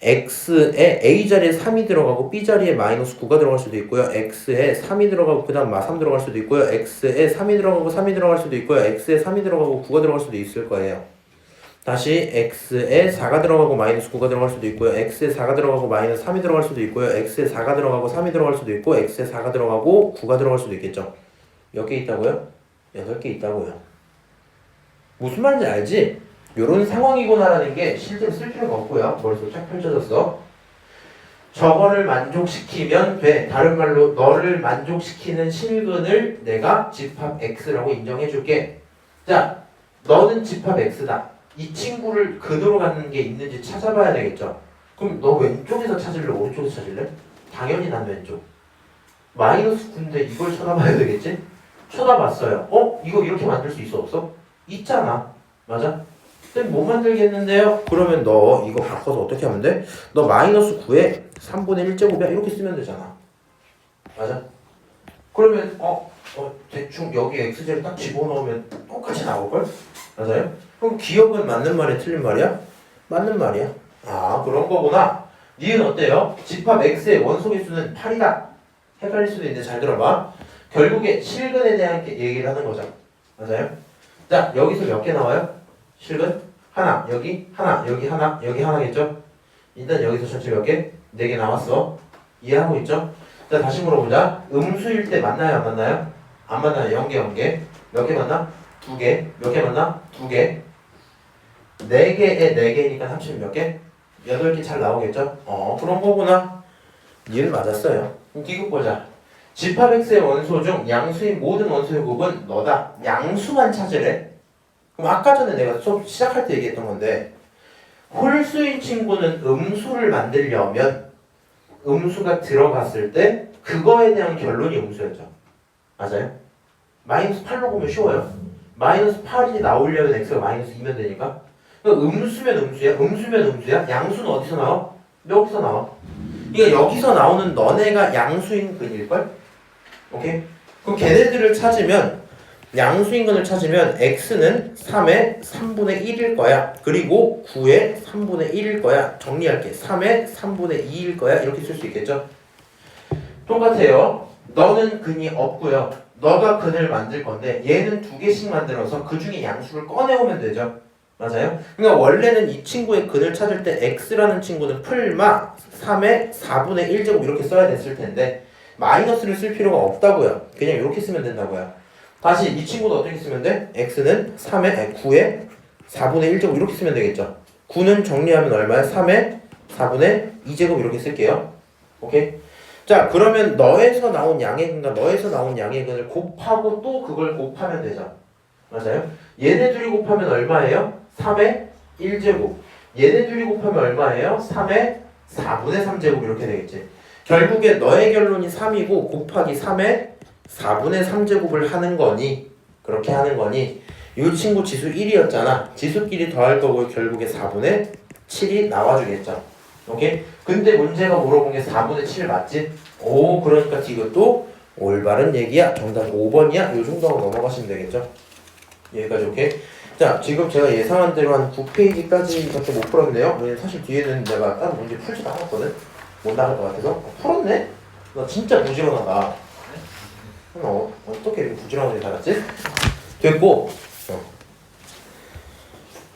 x에 a 자리에 3이 들어가고 b 자리에 마이너스 9가 들어갈 수도 있고요. x에 3이 들어가고 그 다음 마3 들어갈 수도 있고요. x에 3이 들어가고 3이 들어갈 수도 있고요. x에 3이 들어가고 9가 들어갈 수도 있을 거예요. 다시 x에 4가 들어가고 마이너스 9가 들어갈 수도 있고요. x에 4가 들어가고 마이너스 3이 들어갈 수도 있고요. x에 4가 들어가고 3이 들어갈 수도 있고 x에 4가 들어가고 9가 들어갈 수도 있겠죠. 몇 개 있다고요? 8개 있다고요. 무슨 말인지 알지? 요런 상황이구나라는 게 실제로 쓸 필요가 없고요. 머릿속에 쫙 펼쳐졌어. 저거를 만족시키면 돼. 다른 말로 너를 만족시키는 실근을 내가 집합 x라고 인정해 줄게. 자, 너는 집합 x다. 이 친구를 근으로 갖는 게 있는지 찾아봐야 되겠죠. 그럼 너 왼쪽에서 찾을래? 오른쪽에서 찾을래? 당연히 난 왼쪽. 마이너스 9인데 이걸 쳐다봐야 되겠지? 쳐다봤어요. 이거 이렇게 만들 수 있어 없어? 있잖아. 맞아? 쌤 못 만들겠는데요? 그러면 너 이거 바꿔서 어떻게 하면 돼? 너 마이너스 9에 3분의 1제곱이야? 이렇게 쓰면 되잖아. 맞아? 그러면 대충 여기 x제를 딱 집어넣으면 똑같이 나올걸? 맞아요? 그럼 기억은 맞는 말이야? 틀린 말이야? 맞는 말이야. 아 그런 거구나. 니은 어때요? 집합 x의 원소개수는 8이다. 헷갈릴 수도 있는데 잘 들어봐. 결국에 실근에 대한 얘기를 하는 거죠. 맞아요? 자 여기서 몇 개 나와요? 실근? 하나, 여기 하나, 여기 하나, 여기 하나겠죠? 일단 여기서 전체 몇 개? 4개 나왔어. 이해하고 있죠? 자 다시 물어보자. 음수일 때 만나요 안 만나요? 안 만나요. 0개 0개. 몇 개 만나? 2개. 몇 개 만나? 2개. 4개에 4개니까 합치면 몇 개? 8개 잘 나오겠죠? 그런 거구나. 니은 맞았어요. 그럼 디귿 보자. 집합 x의 원소 중 양수인 모든 원소의 곱은 너다. 양수만 찾으래. 그럼 아까 전에 내가 수업 시작할 때 얘기했던 건데 홀수인 친구는 음수를 만들려면 음수가 들어갔을 때 그거에 대한 결론이 음수였죠. 맞아요? 마이너스 8로 보면 쉬워요. 마이너스 8이 나오려면 x가 마이너스 2면 되니까. 그러니까 음수면 음수야? 음수면 음수야? 양수는 어디서 나와? 여기서 나와. 그러니까 여기서 나오는 너네가 양수인 근일걸? 오케이? 그럼 걔네들을 찾으면 양수인근을 찾으면 x는 3의 3분의 1일 거야. 그리고 9의 3분의 1일 거야. 정리할게. 3의 3분의 2일 거야. 이렇게 쓸 수 있겠죠? 똑같아요. 너는 근이 없고요. 너가 근을 만들 건데 얘는 2개씩 만들어서 그 중에 양수를 꺼내오면 되죠. 맞아요? 그러니까 원래는 이 친구의 근을 찾을 때 x라는 친구는 풀마 3의 4분의 1제곱 이렇게 써야 됐을 텐데 마이너스를 쓸 필요가 없다고요. 그냥 이렇게 쓰면 된다고요. 다시 이 친구도 어떻게 쓰면 돼? x는 9의 4분의 1제곱 이렇게 쓰면 되겠죠. 9는 정리하면 얼마야? 3의 4분의 2제곱 이렇게 쓸게요. 오케이? 자 그러면 너에서 나온 양의 근과 너에서 나온 양의 근을 곱하고 또 그걸 곱하면 되죠. 맞아요? 얘네 둘이 곱하면 얼마예요? 3의 1제곱. 얘네 둘이 곱하면 얼마예요? 3의 4분의 3제곱 이렇게 되겠지. 결국에 너의 결론이 3이고 곱하기 3의 4분의 3제곱을 하는 거니 그렇게 하는 거니 이 친구 지수 1이었잖아. 지수끼리 더할 거고 결국에 4분의 7이 나와주겠죠. 오케이? 근데 문제가 물어본 게 4분의 7 맞지? 오 그러니까 이것도 올바른 얘기야. 정답 5번이야. 이 정도 하고 넘어가시면 되겠죠. 여기까지 오케이? 자 지금 제가 예상한 대로 한 9페이지까지밖에 못 풀었네요. 왜냐면 사실 뒤에는 내가 다른 문제 풀지도 않았거든. 못 나갈 것 같아서 풀었네? 나 진짜 부지런하다. 어떻게 이렇게 부지런하게 살았지? 됐고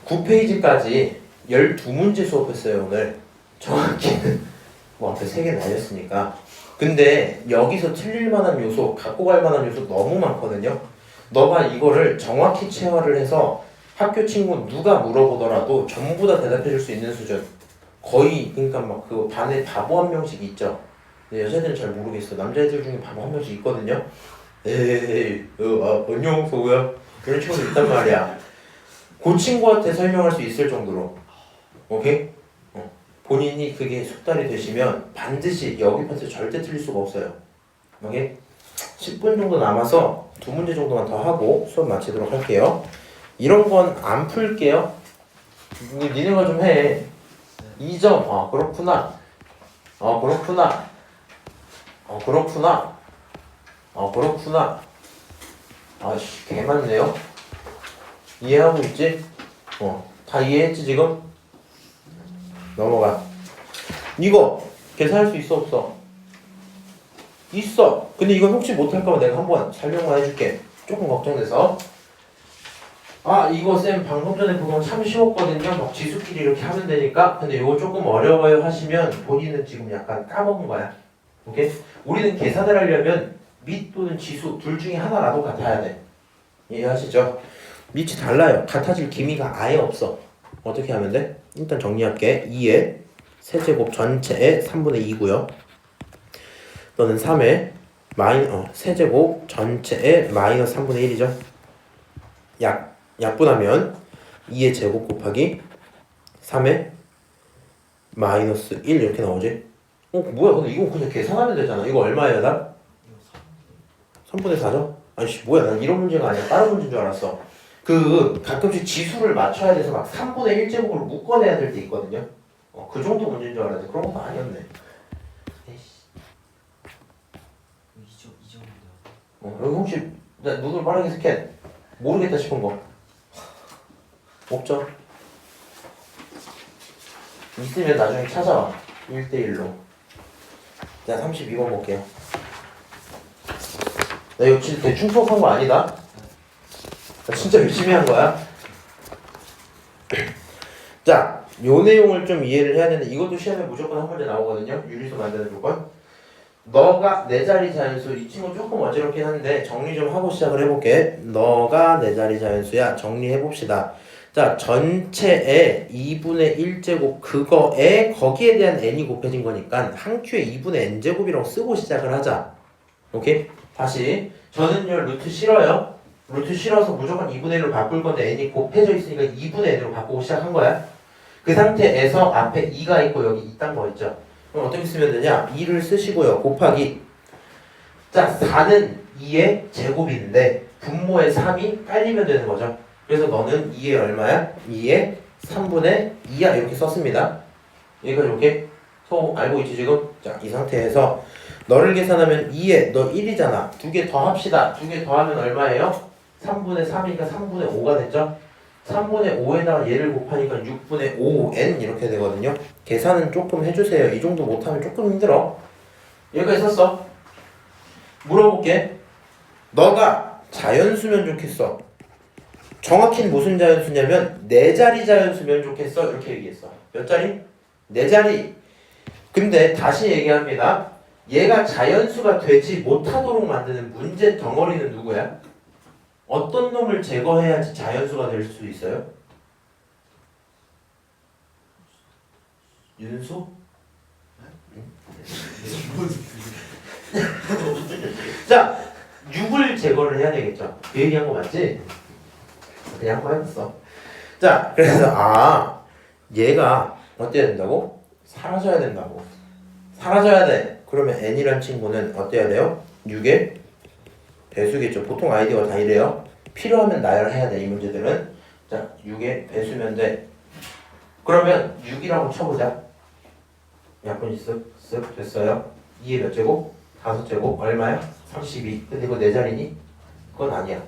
9페이지까지 12문제 수업했어요 오늘. 정확히는 뭐 앞에 3개 날렸으니까. 근데 여기서 틀릴 만한 요소, 갖고 갈 만한 요소 너무 많거든요. 너가 이거를 정확히 체화를 해서 학교 친구 누가 물어보더라도 전부 다 대답해 줄 수 있는 수준. 거의 그러니까 막 그 반에 바보 한 명씩 있죠. 근데 여자애들은 잘 모르겠어. 남자애들 중에 바보 한 명씩 있거든요. 에이, 안녕 소우야. 이런 친구도 있단 말이야. 그 친구한테 설명할 수 있을 정도로. 오케이? 본인이 그게 숙달이 되시면 반드시 여기 파트 절대 틀릴 수가 없어요. 오케이? 10분 정도 남아서 2문제 정도만 더 하고 수업 마치도록 할게요. 이런 건 안 풀게요. 니네가 좀 해. 2점. 그렇구나. 그렇구나. 그렇구나. 그렇구나. 아씨, 개 많네요. 이해하고 있지? 다 이해했지 지금? 넘어가. 이거 계산할 수 있어 없어? 있어. 근데 이건 혹시 못할까봐 내가 한번 설명만 해줄게. 조금 걱정돼서. 아 이거 쌤 방금 전에 그거 참 쉬웠거든요. 막 지수끼리 이렇게 하면 되니까. 근데 이거 조금 어려워요 하시면 본인은 지금 약간 까먹은 거야. 오케이? 우리는 계산을 하려면 밑 또는 지수 둘 중에 하나라도 같아야 돼. 이해하시죠? 밑이 달라요. 같아질 기미가 아예 없어. 어떻게 하면 돼? 일단 정리할게. 2의 세제곱 전체의 3분의 2고요. 너는 3의 세제곱 전체의 마이너스 3분의 1이죠. 약분하면 2의 제곱 곱하기 3의 마이너스 1 이렇게 나오지. 뭐야? 근데 이거 그냥 계산하면 되잖아. 이거 얼마예요, 나? 3분의 4죠? 아이씨, 뭐야? 난 이런 문제가 아니야. 다른 문제인 줄 알았어. 가끔씩 지수를 맞춰야 돼서 막 3분의 1제곱으로 묶어내야 될 때 있거든요. 그 정도 문제인 줄 알았는데 그런 것도 아니었네. 에이씨. 이 정도요. 여기 혹시 나 눈을 빠르게 스캔 모르겠다 싶은 거 없죠? 있으면 나중에 찾아와. 1대1로. 자, 32번 볼게요. 나 이거 진짜 대충 수업한 거 아니다? 나 진짜 열심히 한 거야. 자, 요 내용을 좀 이해를 해야 되는데 이것도 시험에 무조건 한 문제 나오거든요. 유리수 만드는 조건. 너가 네 자리 자연수. 이 친구 조금 어지럽긴 한데 정리 좀 하고 시작을 해볼게. 너가 네 자리 자연수야. 정리해봅시다. 자, 전체의 2분의 1제곱 그거에 거기에 대한 n이 곱해진 거니까 한 큐에 2분의 n제곱이라고 쓰고 시작을 하자. 오케이? 다시 저는요 루트 싫어요. 루트 싫어서 무조건 2분의 1로 바꿀 건데 n이 곱해져 있으니까 2분의 n으로 바꾸고 시작한 거야. 그 상태에서 앞에 2가 있고 여기 이딴 거 있죠. 그럼 어떻게 쓰면 되냐? 2를 쓰시고요. 곱하기. 자, 4는 2의 제곱인데 분모에 3이 깔리면 되는 거죠. 그래서 너는 2의 얼마야? 2의 3분의 2야. 이렇게 썼습니다. 여기까지 이렇게 알고 있지 지금? 자, 이 상태에서 너를 계산하면 2에 너 1이잖아. 두 개 더 합시다. 두 개 더하면 얼마예요? 3분의 3이니까 3분의 5가 됐죠? 3분의 5에다가 얘를 곱하니까 6분의 5n 이렇게 되거든요. 계산은 조금 해주세요. 이 정도 못하면 조금 힘들어. 여기까지 썼어. 물어볼게. 너가 자연수면 좋겠어? 정확히는 무슨 자연수냐면 네 자리 자연수면 좋겠어? 이렇게 얘기했어. 몇 자리? 네 자리. 근데 다시 얘기합니다. 얘가 자연수가 되지 못하도록 만드는 문제 덩어리는 누구야? 어떤 놈을 제거해야지 자연수가 될 수 있어요? 윤수? 자, 6을 제거를 해야 되겠죠. 그 얘기한 거 맞지? 그냥 한번 해봤어. 자, 그래서 얘가 어때야 된다고? 사라져야 된다고. 사라져야 돼. 그러면 n이란 친구는 어때야 돼요? 6의 배수겠죠. 보통 아이디어가 다 이래요. 필요하면 나열해야 돼. 이 문제들은. 자, 6의 배수면 돼. 그러면 6이라고 쳐보자. 약분이 쓱쓱 됐어요. 2의 몇 제곱? 5제곱. 얼마야? 32. 근데 이거 4자리니? 그건 아니야.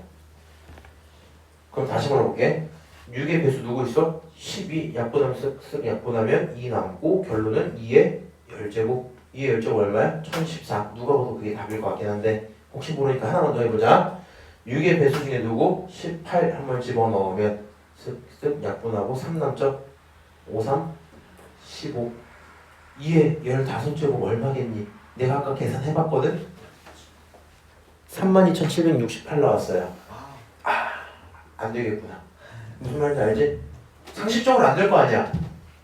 그럼 다시 물어볼게. 6의 배수 누구 있어? 12. 약분하면 쓱쓱 약분하면 2 남고 결론은 2의 10제곱. 2의 10제곱 얼마야? 1014. 누가 봐도 그게 답일 것 같긴 한데 혹시 모르니까 하나만 더 해보자. 6의 배수 중에 누구? 18 한번 집어넣으면 쓱쓱 약분하고 3 남죠? 5, 3, 15. 2의 15제곱 얼마겠니? 내가 아까 계산해봤거든? 32,768 나왔어요. 안 되겠구나. 무슨 말인지 알지? 상식적으로 안 될 거 아니야.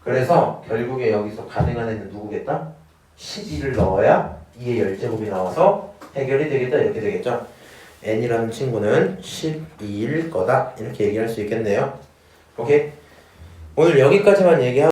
그래서 결국에 여기서 가능한 애는 누구겠다? 12를 넣어야 2의 10제곱이 나와서 해결이 되겠다. 이렇게 되겠죠. n이라는 친구는 12일 거다. 이렇게 얘기할 수 있겠네요. 오케이? 오늘 여기까지만 얘기하고